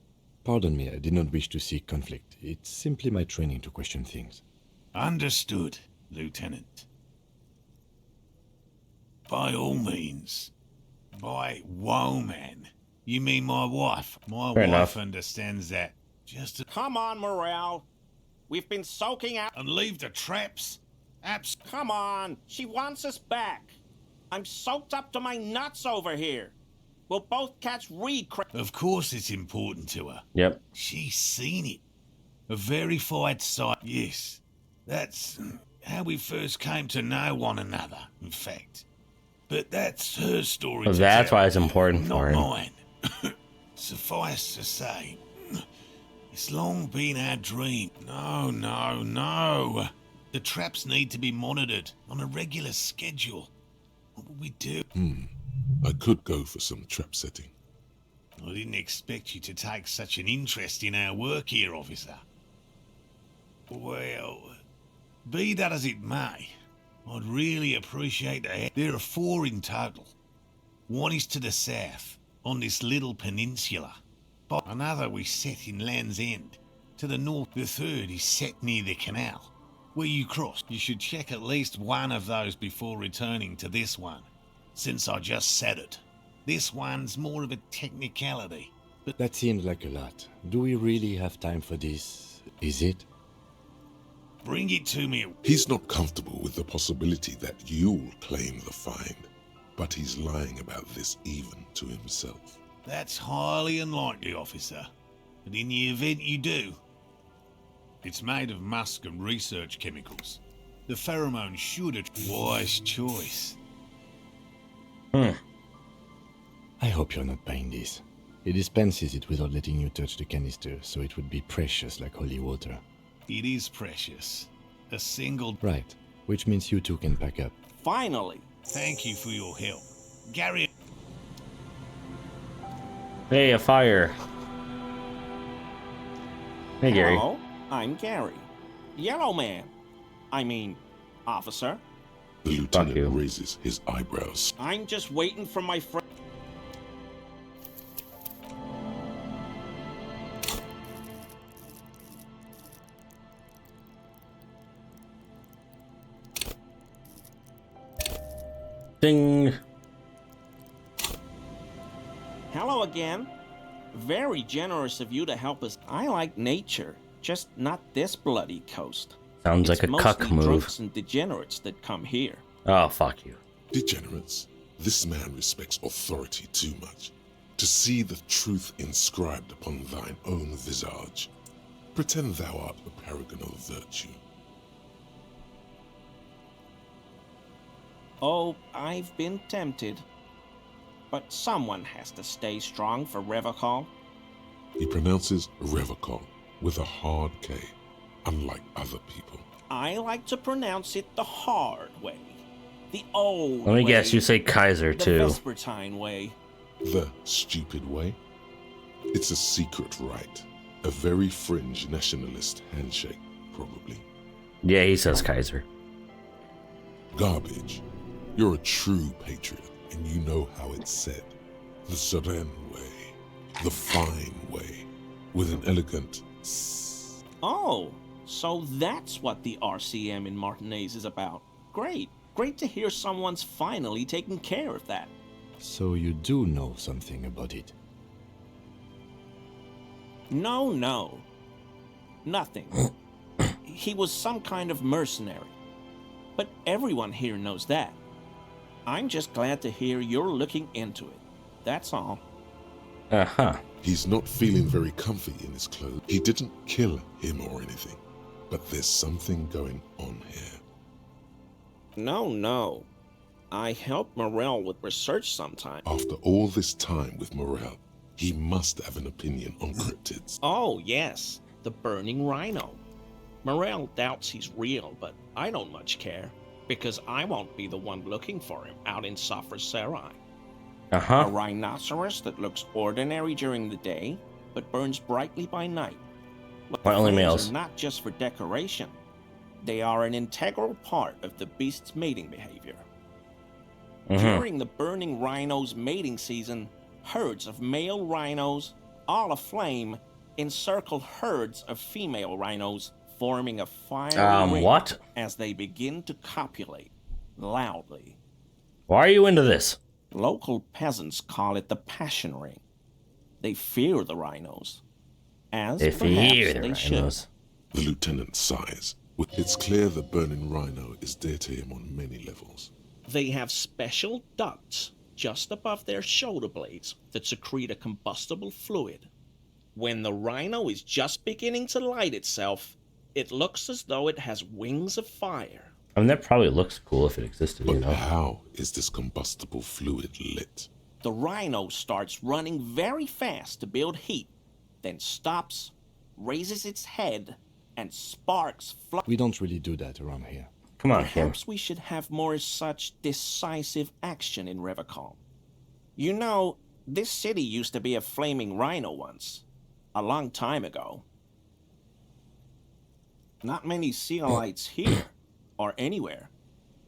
Pardon me, I did not wish to seek conflict. It's simply my training to question things. Understood, Lieutenant. By all means. By woman. You mean my wife? My Fair wife enough. understands that. Just to... Come on, Morale. We've been soaking out... And leave the traps? Come on. She wants us back. I'm soaked up to my nuts over here. We'll both catch Of course it's important to her. Yep. She's seen it. A verified sight. Yes. That's how we first came to know one another, in fact. But that's her story Well, to that's tell, why it's important not for him. mine. Suffice to say, it's long been our dream. No. The traps need to be monitored on a regular schedule. What would we do? I could go for some trap setting. I didn't expect you to take such an interest in our work here, officer. Well, be that as it may, I'd really appreciate that. There are 4 in total. One is to the south, on this little peninsula. But another we set in Land's End, to the north. The third is set near the canal, where you cross. You should check at least one of those before returning to this one, since I just said it. This one's more of a technicality. But That seems like a lot. Do we really have time for this? Is it? bring it to me. He's not comfortable with the possibility that you'll claim the find, but he's lying about this even to himself. That's highly unlikely, officer. But in the event you do, it's made of musk and research chemicals. The pheromone should have wise choice. I hope you're not buying this. He dispenses it without letting you touch the canister, so it would be precious like holy water. It is precious. A single... Right, which means you two can pack up. Finally. Thank you for your help. Gary... Hey, a fire. Hey, Gary. Hello, I'm Gary. Yellow Man. I mean, officer. The you. lieutenant raises his eyebrows. I'm just waiting for my friend. Ding. Hello again. Very generous of you to help us. I like nature, just not this bloody coast. Sounds like a cuck mostly move. drunks and degenerates that come here. Oh, fuck you. Degenerates. This man respects authority too much. To see the truth inscribed upon thine own visage. Pretend thou art a paragon of virtue. Oh, I've been tempted. But someone has to stay strong for Revocol. He pronounces Revocol with a hard K, unlike other people. I like to pronounce it the hard way. The old Let me way. guess, you say Kaiser, the too. Vespertine way. The stupid way? It's a secret rite. A very fringe nationalist handshake, probably. Yeah, he says Kaiser. Garbage. You're a true patriot, and you know how it's said. The Seren way. The fine way. With an elegant s. Oh, so that's what the RCM in Martinez is about. Great. Great to hear someone's finally taking care of that. So you do know something about it? No. Nothing. He was some kind of mercenary. But everyone here knows that. I'm just glad to hear you're looking into it. That's all. Uh-huh. He's not feeling very comfy in his clothes. He didn't kill him or anything. But there's something going on here. No. I help Morel with research sometime. After all this time with Morel, he must have an opinion on cryptids. Oh, yes. The burning rhino. Morel doubts he's real, but I don't much care. Because I won't be the one looking for him out in Safra Serai. A Uh-huh. rhinoceros that looks ordinary during the day, but burns brightly by night. But Why only flames males? are not just for decoration. They are an integral part of the beast's mating behavior. During the burning rhino's mating season, herds of male rhinos, all aflame, encircle herds of female rhinos, forming a fiery ring what? as they begin to copulate loudly. Why are you into this? Local peasants call it the passion ring. They fear the rhinos, as If you perhaps hear the they rhinos. The lieutenant sighs. It's clear the burning rhino is dear to him on many levels. They have special ducts just above their shoulder blades that secrete a combustible fluid. When the rhino is just beginning to light itself, it looks as though it has wings of fire. I mean, that probably looks cool if it existed, But you know? how is this combustible fluid lit? The rhino starts running very fast to build heat, then stops, raises its head, and sparks fly. We don't really do that around here. Come on, Kim. Perhaps we should have more such decisive action in Revocol. You know, this city used to be a flaming rhino once. A long time ago. Not many Sealites here, or anywhere,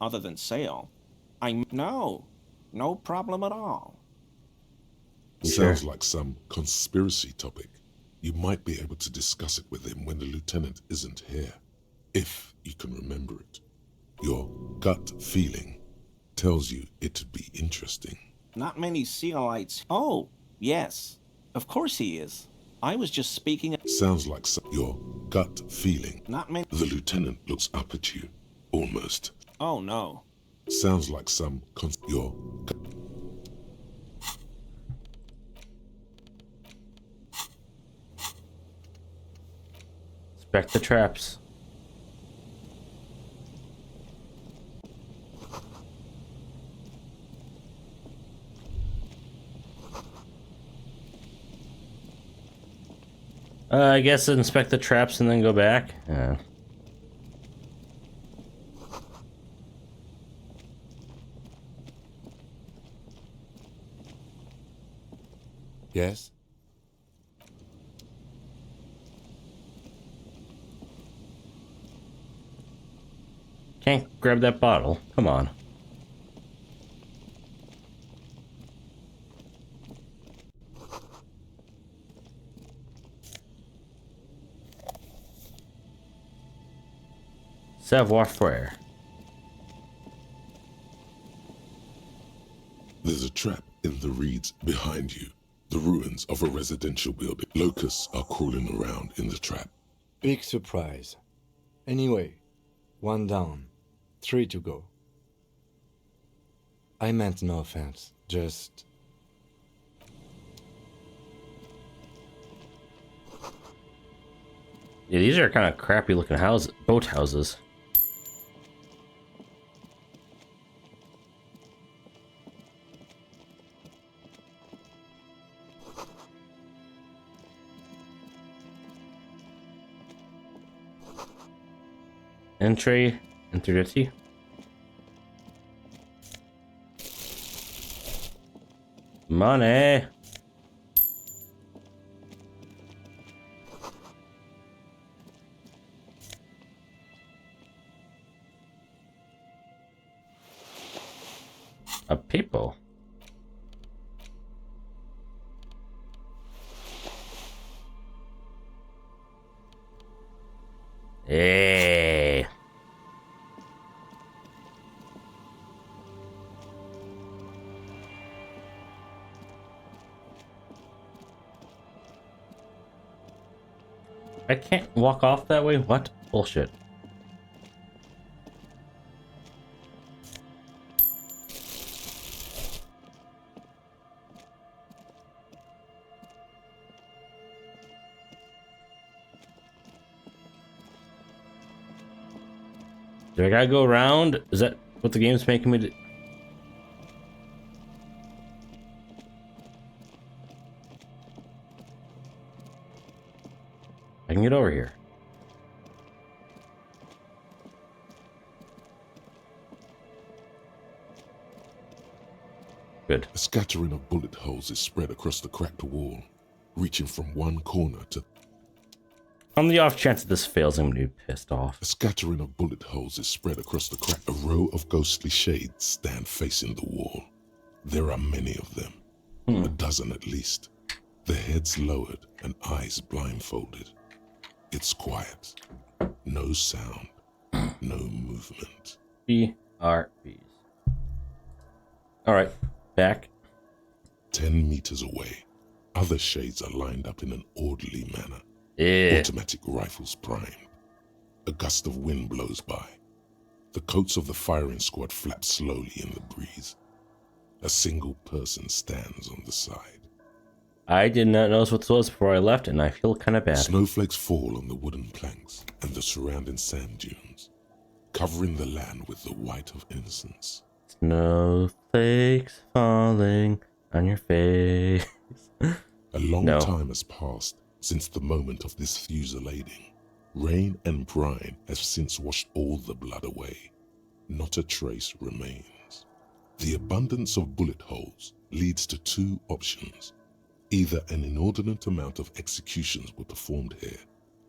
other than Sail. No problem at all. Sounds like some conspiracy topic. You might be able to discuss it with him when the lieutenant isn't here, if you can remember it. Your gut feeling tells you it'd be interesting. Not many Sealites. Oh, yes. Of course he is. I was just speaking. Sounds like your gut feeling. Not many. The lieutenant looks up at you, almost. Oh, no. Sounds like some your gut. Inspect the traps. I guess inspect the traps and then go back. Yeah. Yes? Can't grab that bottle. Come on. Savoir faire. There's a trap in the reeds behind you. The ruins of a residential building. Locusts are crawling around in the trap. Big surprise. Anyway, 1 down, 3 to go. I meant no offense, just... Yeah, these are kind of crappy looking houses, boat houses. Entry, enter the money. A people. Hey. I can't walk off that way? What? Bullshit. Do I gotta go around? Is that what the game's making me do? I can get over here. Good. A scattering of bullet holes is spread across the cracked wall, reaching from one corner to... On the off chance that this fails, I'm gonna be pissed off. A scattering of bullet holes is spread across the crack. A row of ghostly shades stand facing the wall. There are many of them, a dozen at least. Their heads lowered and eyes blindfolded. It's quiet. No sound. No movement. BRBs. Alright, back. 10 meters away, other shades are lined up in an orderly manner. Yeah. Automatic rifles primed. A gust of wind blows by. The coats of the firing squad flap slowly in the breeze. A single person stands on the side. I did not notice what this was before I left, and I feel kind of bad. Snowflakes fall on the wooden planks and the surrounding sand dunes, covering the land with the white of innocence. Snowflakes falling on your face. A long time has passed since the moment of this fusillading. Rain and brine have since washed all the blood away. Not a trace remains. The abundance of bullet holes leads to two options. Either an inordinate amount of executions were performed here,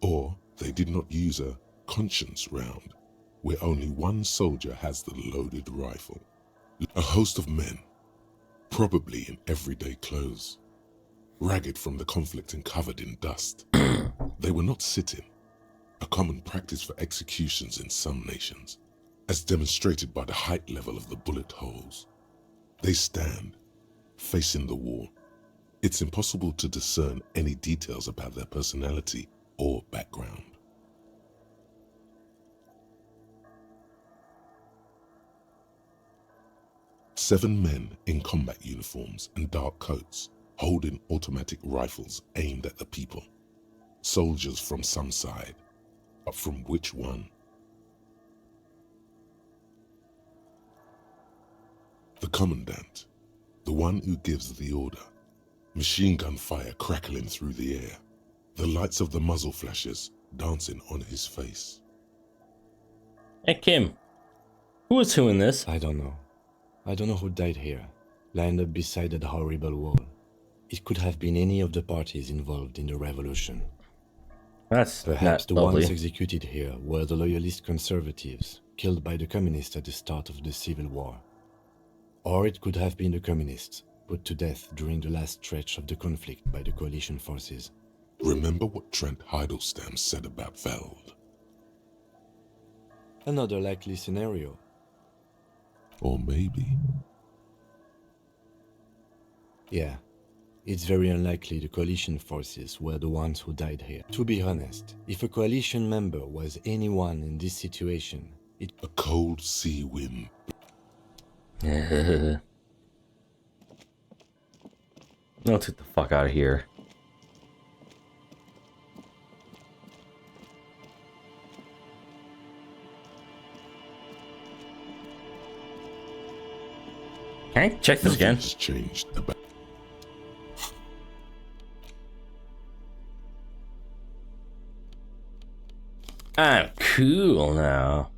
or they did not use a conscience round, where only one soldier has the loaded rifle. A host of men, probably in everyday clothes, ragged from the conflict and covered in dust. They were not sitting, a common practice for executions in some nations, as demonstrated by the height level of the bullet holes. They stand, facing the wall. It's impossible to discern any details about their personality or background. Seven men in combat uniforms and dark coats, holding automatic rifles aimed at the people. Soldiers from some side, but from which one? The commandant, the one who gives the order. Machine gun fire crackling through the air, the lights of the muzzle flashes dancing on his face. Hey, Kim. Who is who in this? I don't know. I don't know who died here, lined up beside that horrible wall. It could have been any of the parties involved in the revolution. That's Perhaps the lovely. ones executed here were the loyalist conservatives, killed by the communists at the start of the Civil War. Or it could have been the communists, put to death during the last stretch of the conflict by the coalition forces. Remember what Trent Heidelstein said about Veld? Another likely scenario. Or maybe... Yeah, it's very unlikely the coalition forces were the ones who died here. To be honest, if a coalition member was anyone in this situation, it... A cold sea wind. Let's get the fuck out of here. Can I check this again? Nothing has changed about... I'm cool now.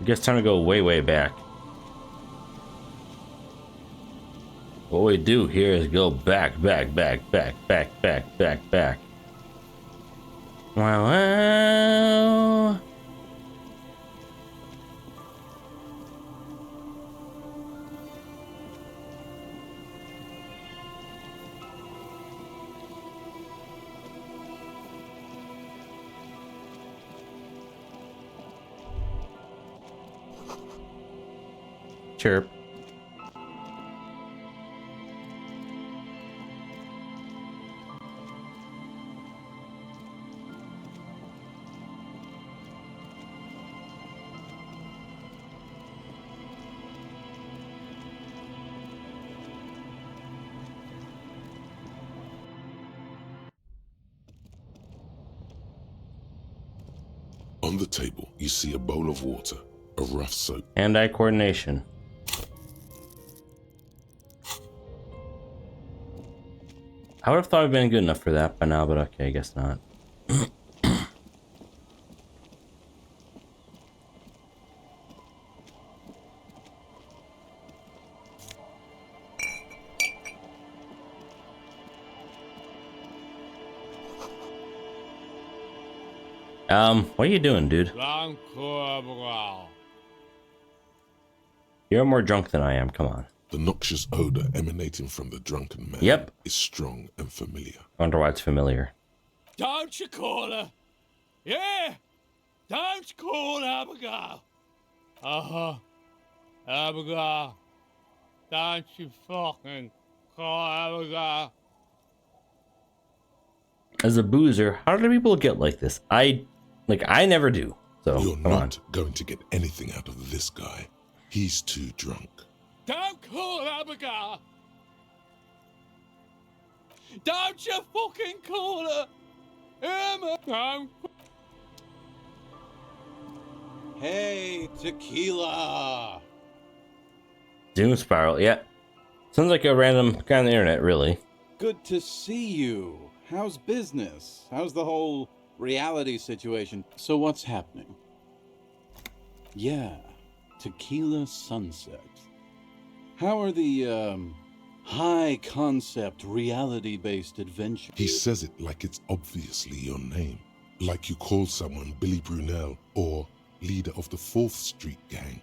I guess time to go way, way back. What we do here is go back. Wow. Chirp. On the table, you see a bowl of water, a rough soap. Hand-eye coordination. I would have thought I'd been good enough for that by now, but okay, I guess not. What are you doing, dude? You're more drunk than I am, come on. The noxious odor emanating from the drunken man Yep. is strong and familiar. I wonder why it's familiar. Don't you call her? Yeah! Don't call Abigail! Abigail. Don't you fucking call Abigail. As a boozer, how do people get like this? I never do. So, You're come on. not going to get anything out of this guy. He's too drunk. Don't call Abigail! Don't you fucking call her! Emma! Hey, tequila! Doom Spiral, yeah. Sounds like a random guy on the internet, really. Good to see you. How's business? How's the whole reality situation? So what's happening? Yeah, Tequila Sunset. How are the, high concept, reality-based adventures? He says it like it's obviously your name. Like you call someone Billy Brunel or leader of the 4th Street gang.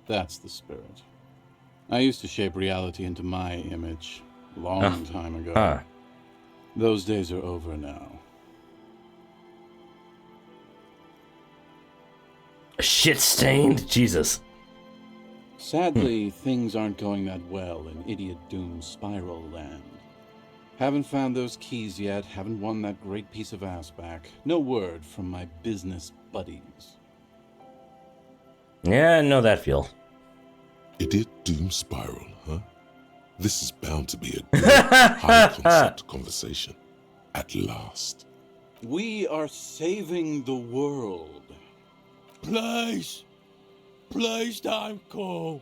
That's the spirit. I used to shape reality into my image a long time ago. Those days are over now. Shit-stained? Jesus. Sadly, things aren't going that well in Idiot Doom Spiral Land. Haven't found those keys yet, haven't won that great piece of ass back. No word from my business buddies. Yeah, I know that feel. Idiot Doom Spiral, huh? This is bound to be a good, high-concept conversation. At last. We are saving the world. Please! Please don't go!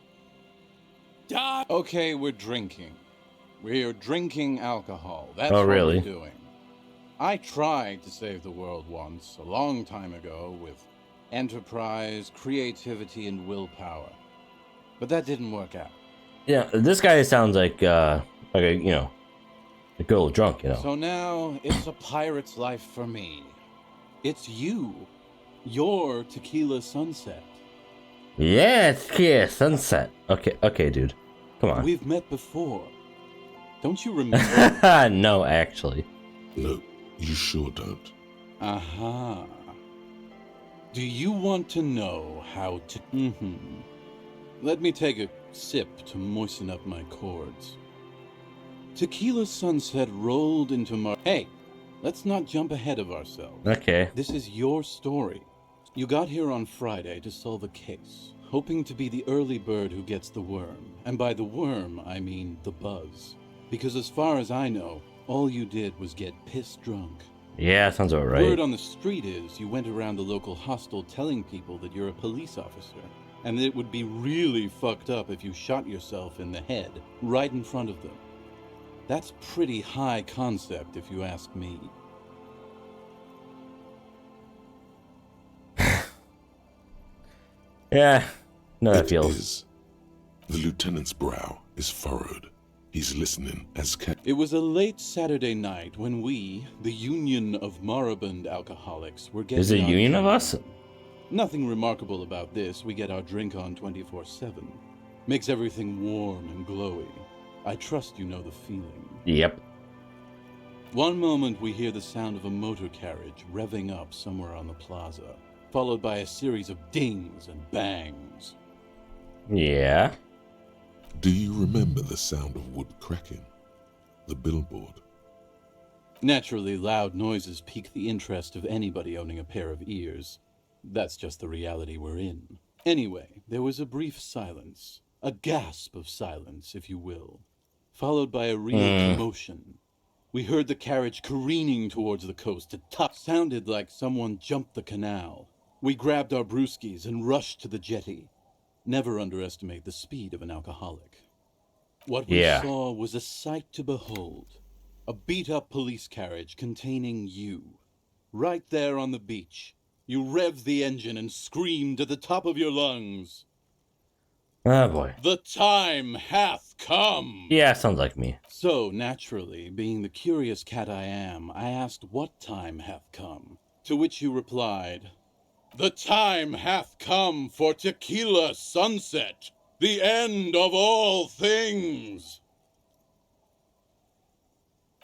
Don't! Okay, we're drinking. We're drinking alcohol. That's Oh, what really? we're doing. I tried to save the world once, a long time ago, with enterprise, creativity, and willpower. But that didn't work out. Yeah, this guy sounds like a, you know, a good old drunk, you know. So now, it's a pirate's life for me. It's you. Your tequila sunset. Yeah, it's Kia Sunset. Okay, dude. Come on. We've met before. Don't you remember? No, actually. No, you sure don't. Aha. Do you want to know how to... Let me take a sip to moisten up my chords. Tequila Sunset rolled into Hey, let's not jump ahead of ourselves. Okay. This is your story. You got here on Friday to solve a case, hoping to be the early bird who gets the worm. And by the worm, I mean the buzz. Because as far as I know, all you did was get piss drunk. Yeah, sounds about right. Word on the street is you went around the local hostel telling people that you're a police officer, and that it would be really fucked up if you shot yourself in the head right in front of them. That's pretty high concept, if you ask me. Yeah, no, that It feels. is. The lieutenant's brow is furrowed. He's listening as It was a late Saturday night when we, the Union of Moribund Alcoholics, were getting There's a our union of drink us? on. Nothing remarkable about this. We get our drink on 24/7. Makes everything warm and glowy. I trust you know the feeling. Yep. One moment we hear the sound of a motor carriage revving up somewhere on the plaza, followed by a series of dings and bangs. Yeah. Do you remember the sound of wood cracking? The billboard? Naturally, loud noises pique the interest of anybody owning a pair of ears. That's just the reality we're in. Anyway, there was a brief silence. A gasp of silence, if you will. Followed by a real commotion. We heard the carriage careening towards the coast. It sounded like someone jumped the canal. We grabbed our brewskis and rushed to the jetty. Never underestimate the speed of an alcoholic. What we saw was a sight to behold. A beat-up police carriage containing you. Right there on the beach. You revved the engine and screamed at the top of your lungs. Oh boy. The time hath come! Yeah, sounds like me. So, naturally, being the curious cat I am, I asked what time hath come. To which you replied, "The time hath come for Tequila Sunset, the end of all things."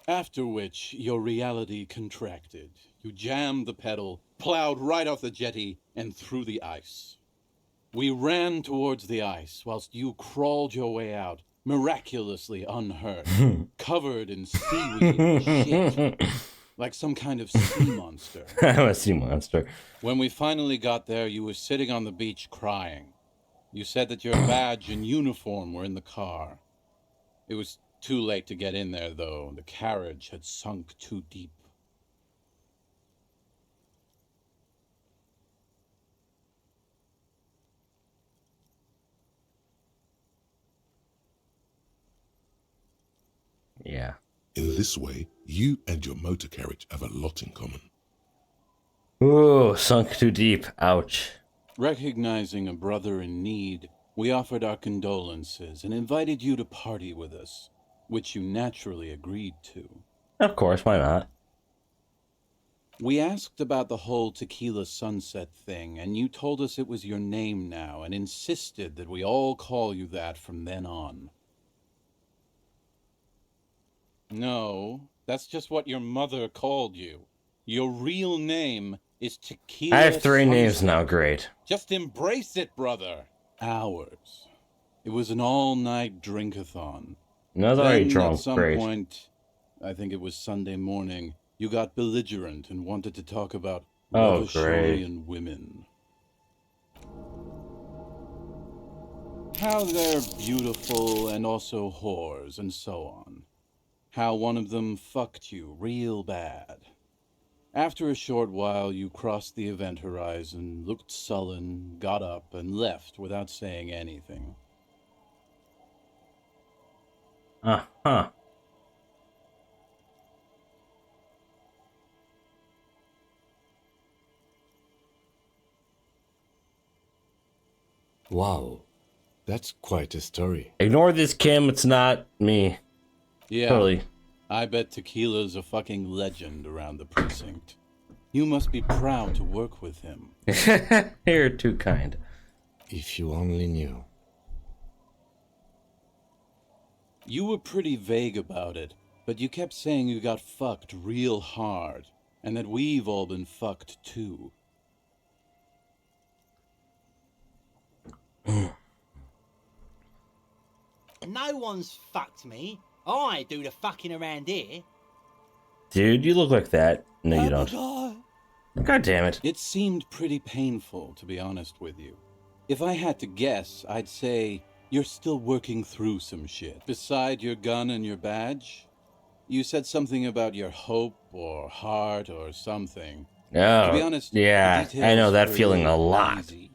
After which, your reality contracted. You jammed the pedal, plowed right off the jetty, and through the ice. We ran towards the ice, whilst you crawled your way out, miraculously unhurt, covered in seaweed and shit, like some kind of sea monster. I'm a sea monster. When we finally got there, you were sitting on the beach crying. You said that your badge and uniform were in the car. It was too late to get in there, though. The carriage had sunk too deep. Yeah. In this way, you and your motor carriage have a lot in common. Ooh, sunk too deep. Ouch. Recognizing a brother in need, we offered our condolences and invited you to party with us, which you naturally agreed to. Of course, why not? We asked about the whole tequila sunset thing, and you told us it was your name now, and insisted that we all call you that from then on. No, that's just what your mother called you. Your real name is Tequila I have 3 names Sunset. now, great. Just embrace it, brother. Ours. It was an all-night drink-a-thon. No, I was already Then, drunk, at some great. point, I think it was Sunday morning, you got belligerent and wanted to talk about Oh, great. Revacholian women. How they're beautiful and also whores and so on. How one of them fucked you real bad. After a short while, you crossed the event horizon, looked sullen, got up, and left without saying anything. Uh-huh. Wow, that's quite a story. Ignore this, Kim. It's not me. Yeah, Totally. I bet Tequila's a fucking legend around the precinct. You must be proud to work with him. You're too kind. If you only knew. You were pretty vague about it, but you kept saying you got fucked real hard, and that we've all been fucked too. No one's fucked me. I do the fucking around here. Dude, you look like that. No, you don't. God damn it. It seemed pretty painful, to be honest with you. If I had to guess, I'd say you're still working through some shit. Beside your gun and your badge, you said something about your hope or heart or something. Oh, to be honest, yeah, the I know details that were feeling a lot. hazy.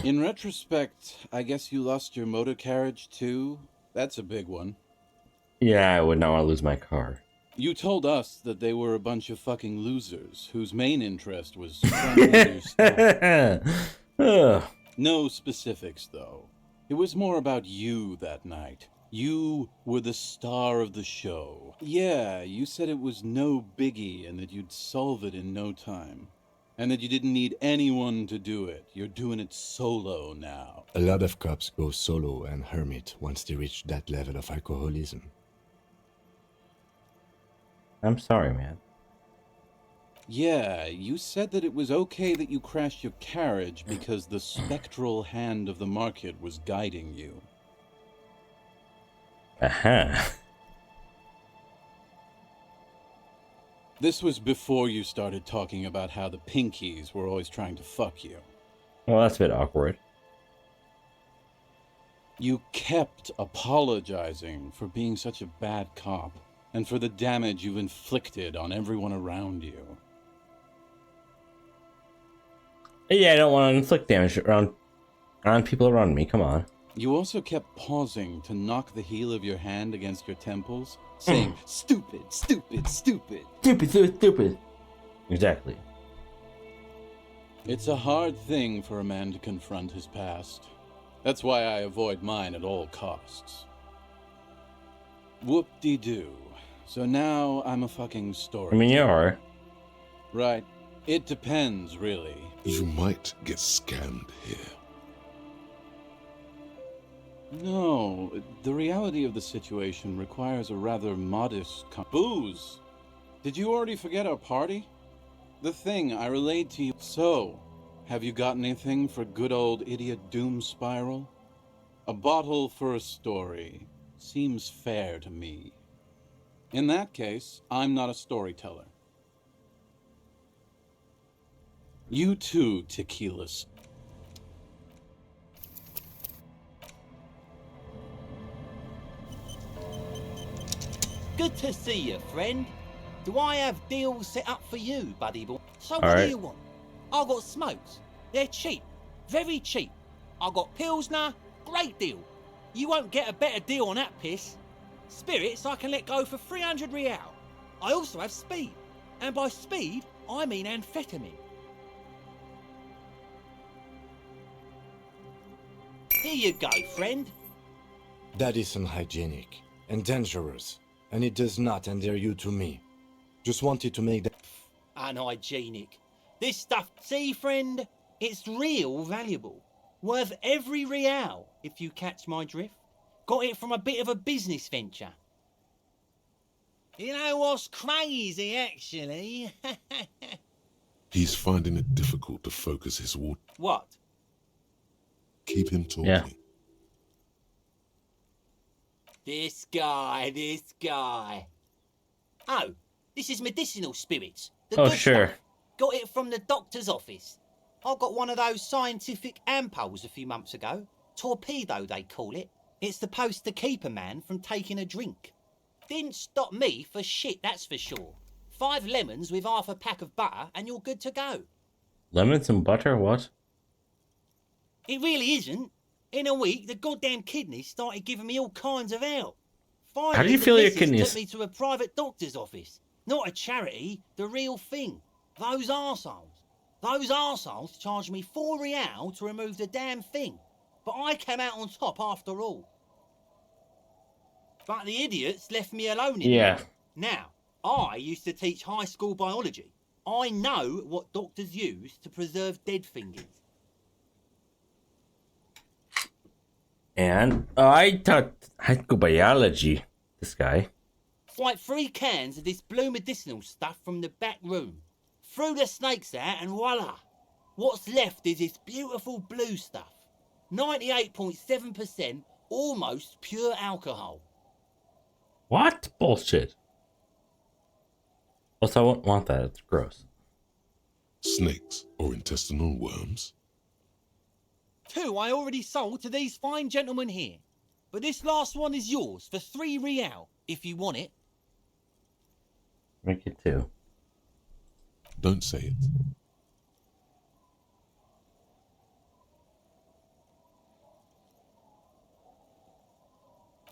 In retrospect, I guess you lost your motor carriage too? That's a big one. Yeah, I would not want to lose my car. You told us that they were a bunch of fucking losers whose main interest was scrambling your stuff. Ugh. No specifics, though. It was more about you that night. You were the star of the show. Yeah, you said it was no biggie and that you'd solve it in no time. And that you didn't need anyone to do it. You're doing it solo now. A lot of cops go solo and hermit once they reach that level of alcoholism. I'm sorry, man. Yeah, you said that it was okay that you crashed your carriage because the spectral hand of the market was guiding you. Uh-huh. This was before you started talking about how the Pinkies were always trying to fuck you. Well, that's a bit awkward. You kept apologizing for being such a bad cop and for the damage you've inflicted on everyone around you. Yeah, I don't want to inflict damage on people around me. Come on. You also kept pausing to knock the heel of your hand against your temples, saying, stupid, stupid, stupid. Stupid, stupid, stupid. Exactly. It's a hard thing for a man to confront his past. That's why I avoid mine at all costs. Whoop-de-doo. So now I'm a fucking story. I mean, you are. Right. It depends, really. You might get scammed here. No, the reality of the situation requires a rather modest booze! Did you already forget our party? The thing I relayed to you. So, have you got anything for good old idiot Doom Spiral? A bottle for a story. Seems fair to me. In that case, I'm not a storyteller. You too, Tequilas. Good to see you, friend. Do I have deals set up for you, buddy boy? So what Alright. do you want? I got smokes. They're cheap. Very cheap. I got Pilsner. Great deal. You won't get a better deal on that piss. Spirits I can let go for 300 real. I also have speed. And by speed, I mean amphetamine. Here you go, friend. That is unhygienic and dangerous, and it does not endear you to me. Just wanted to make that... unhygienic. This stuff, see, friend, it's real valuable. Worth every real, if you catch my drift. Got it from a bit of a business venture. You know what's crazy, actually? He's finding it difficult to focus his water. What? Keep him talking. Yeah. This guy. Oh, this is medicinal spirits. The Oh, good sure. stuff. Got it from the doctor's office. I got one of those scientific ampoules a few months ago. Torpedo, they call it. It's supposed to keep a man from taking a drink. Didn't stop me for shit, that's for sure. 5 lemons with half a pack of butter and you're good to go. Lemons and butter? What? It really isn't. In a week, the goddamn kidneys started giving me all kinds of help. Finally, How do you the feel your missus kidneys? took me to a private doctor's office. Not a charity, the real thing. Those arseholes charged me 4 real to remove the damn thing. But I came out on top after all. But the idiots left me alone in Yeah. there. Now, I used to teach high school biology. I know what doctors use to preserve dead fingers. And I taught high school biology. This guy. Like 3 cans of this blue medicinal stuff from the back room. Threw the snakes out and voila. What's left is this beautiful blue stuff. 98.7% almost pure alcohol. What? Bullshit. Also, I won't want that. It's gross. Snakes or intestinal worms? 2 I already sold to these fine gentlemen here. But this last one is yours for 3 real, if you want it. Make it 2. Don't say it.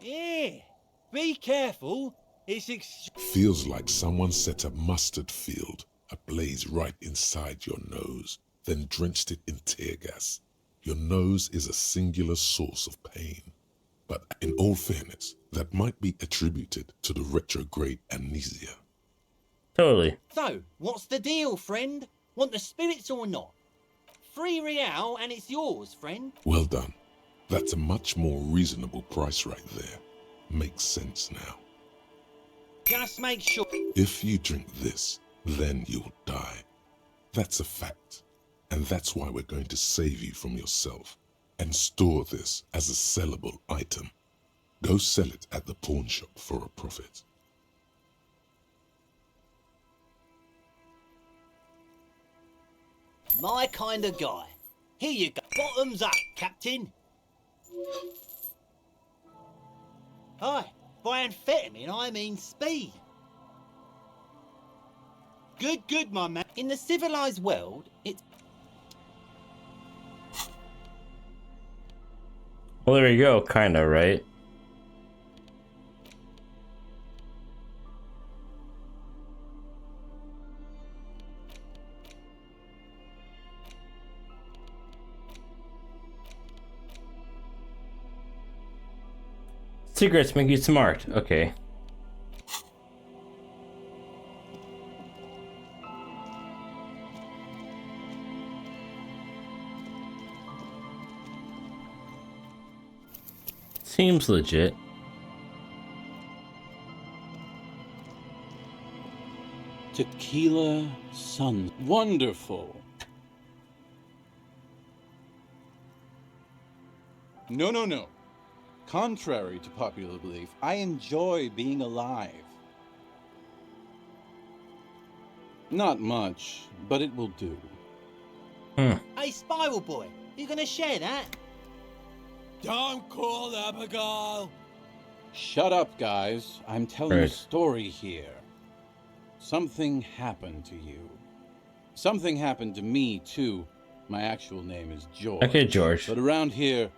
Yeah, be careful. It's Feels like someone set a mustard field ablaze right inside your nose, then drenched it in tear gas. Your nose is a singular source of pain. But in all fairness, that might be attributed to the retrograde amnesia. Totally. So, what's the deal, friend? Want the spirits or not? 3 real and it's yours, friend. Well done. That's a much more reasonable price right there. Makes sense now. Just make sure. If you drink this, then you'll die. That's a fact. And that's why we're going to save you from yourself and store this as a sellable item. Go sell it at the pawn shop for a profit. My kind of guy. Here you go. Bottoms up, Captain. Hi. By amphetamine, I mean speed. Good, my man. In the civilized world, it's... Well, there you go. Kinda, right? Secrets make you smart. Okay. Seems legit. Tequila Sun. Wonderful. No. Contrary to popular belief, I enjoy being alive. Not much, but it will do. Hey, Spiral Boy, you gonna share that? Don't call Abigail! Shut up, guys. I'm telling a story here. Something happened to you. Something happened to me, too. My actual name is George. Okay, George. But around here,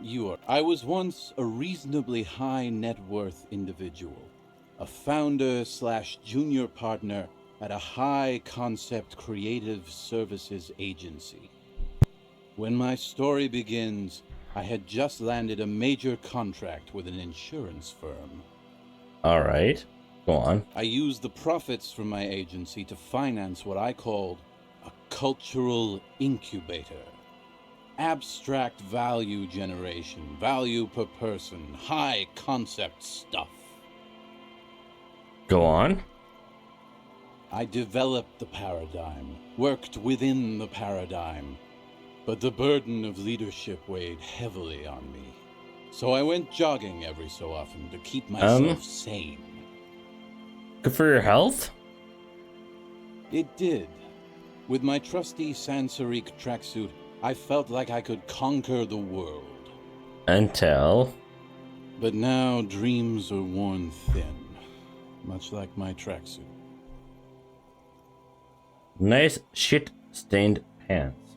you are. I was once a reasonably high net worth individual. A founder / junior partner at a high concept creative services agency. When my story begins, I had just landed a major contract with an insurance firm. All right. Go on. I used the profits from my agency to finance what I called a cultural incubator. Abstract value generation, value per person, high concept stuff. Go on. I developed the paradigm, worked within the paradigm, but the burden of leadership weighed heavily on me. So I went jogging every so often to keep myself sane. Good for your health? It did. With my trusty Sansariq tracksuit, I felt like I could conquer the world. Until... But now dreams are worn thin, much like my tracksuit. Nice shit-stained pants.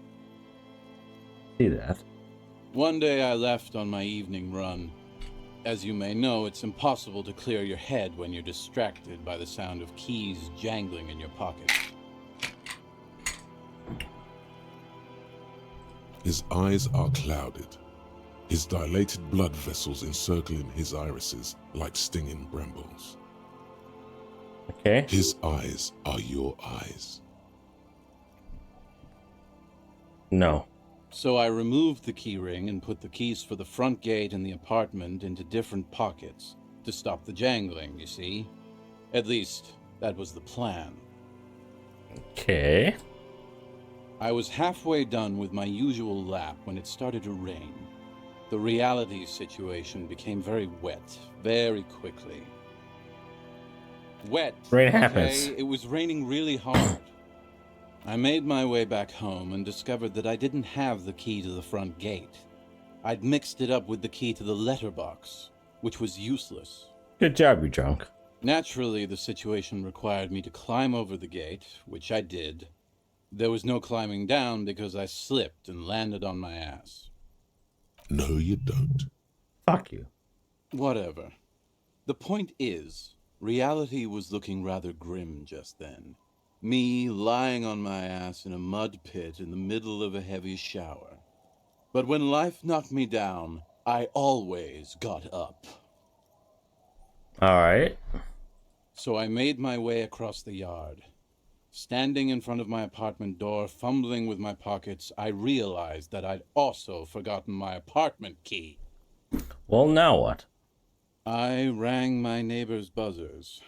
See that? One day I left on my evening run. As you may know, it's impossible to clear your head when you're distracted by the sound of keys jangling in your pocket. His eyes are clouded. His dilated blood vessels encircling his irises like stinging brambles. Okay. His eyes are your eyes. No. So I removed the keyring and put the keys for the front gate and the apartment into different pockets to stop the jangling, you see? At least, that was the plan. Okay. I was halfway done with my usual lap when it started to rain. The reality situation became very wet, very quickly. Wet. Rain okay? happens. It was raining really hard. I made my way back home and discovered that I didn't have the key to the front gate. I'd mixed it up with the key to the letterbox, which was useless. Good job, you drunk. Naturally, the situation required me to climb over the gate, which I did. There was no climbing down because I slipped and landed on my ass. No, you don't. Fuck you. Whatever. The point is, reality was looking rather grim just then. Me lying on my ass in a mud pit in the middle of a heavy shower. But when life knocked me down, I always got up. Alright. So I made my way across the yard. Standing in front of my apartment door, fumbling with my pockets, I realized that I'd also forgotten my apartment key. Well, now what? I rang my neighbor's buzzers.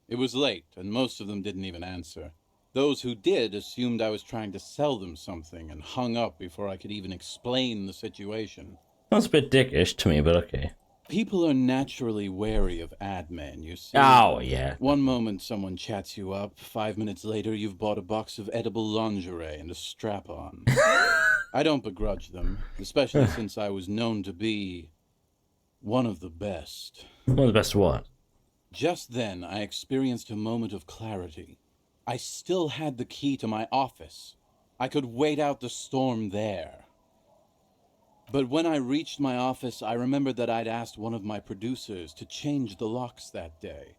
It was late, and most of them didn't even answer. Those who did assumed I was trying to sell them something and hung up before I could even explain the situation. Sounds a bit dickish to me, but okay. People are naturally wary of ad men, you see. Oh, yeah. One moment someone chats you up, 5 minutes later you've bought a box of edible lingerie and a strap-on. I don't begrudge them, especially since I was known to be one of the best. One of the best what? Just then, I experienced a moment of clarity. I still had the key to my office. I could wait out the storm there. But when I reached my office, I remembered that I'd asked one of my producers to change the locks that day.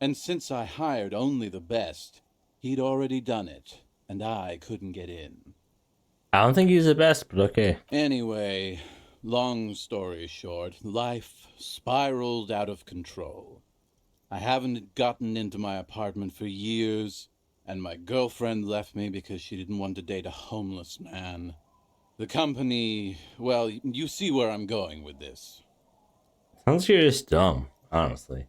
And since I hired only the best, he'd already done it, and I couldn't get in. I don't think he's the best, but okay. Anyway, long story short, life spiraled out of control. I haven't gotten into my apartment for years, and my girlfriend left me because she didn't want to date a homeless man. The company, well, you see where I'm going with this. Sounds like you're just dumb, honestly.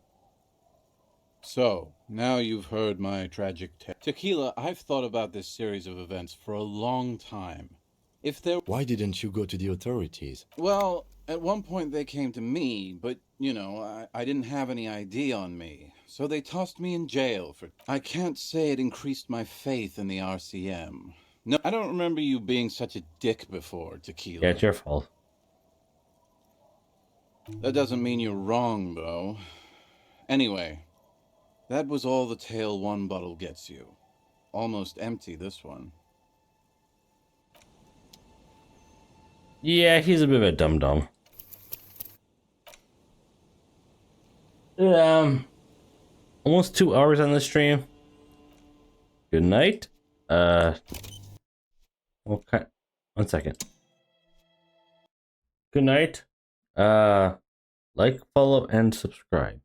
So, now you've heard my tragic tale. Tequila, I've thought about this series of events for a long time. If there... Why didn't you go to the authorities? Well, at one point they came to me, but, you know, I didn't have any ID on me. So they tossed me in jail for... I can't say it increased my faith in the RCM. No, I don't remember you being such a dick before, Tequila. Yeah, it's your fault. That doesn't mean you're wrong, though. Anyway, that was all the tale one bottle gets you. Almost empty, this one. Yeah, he's a bit of a dum-dum. Almost 2 hours on the stream. Good night. Okay. 1 second. Good night. Like, follow, and subscribe.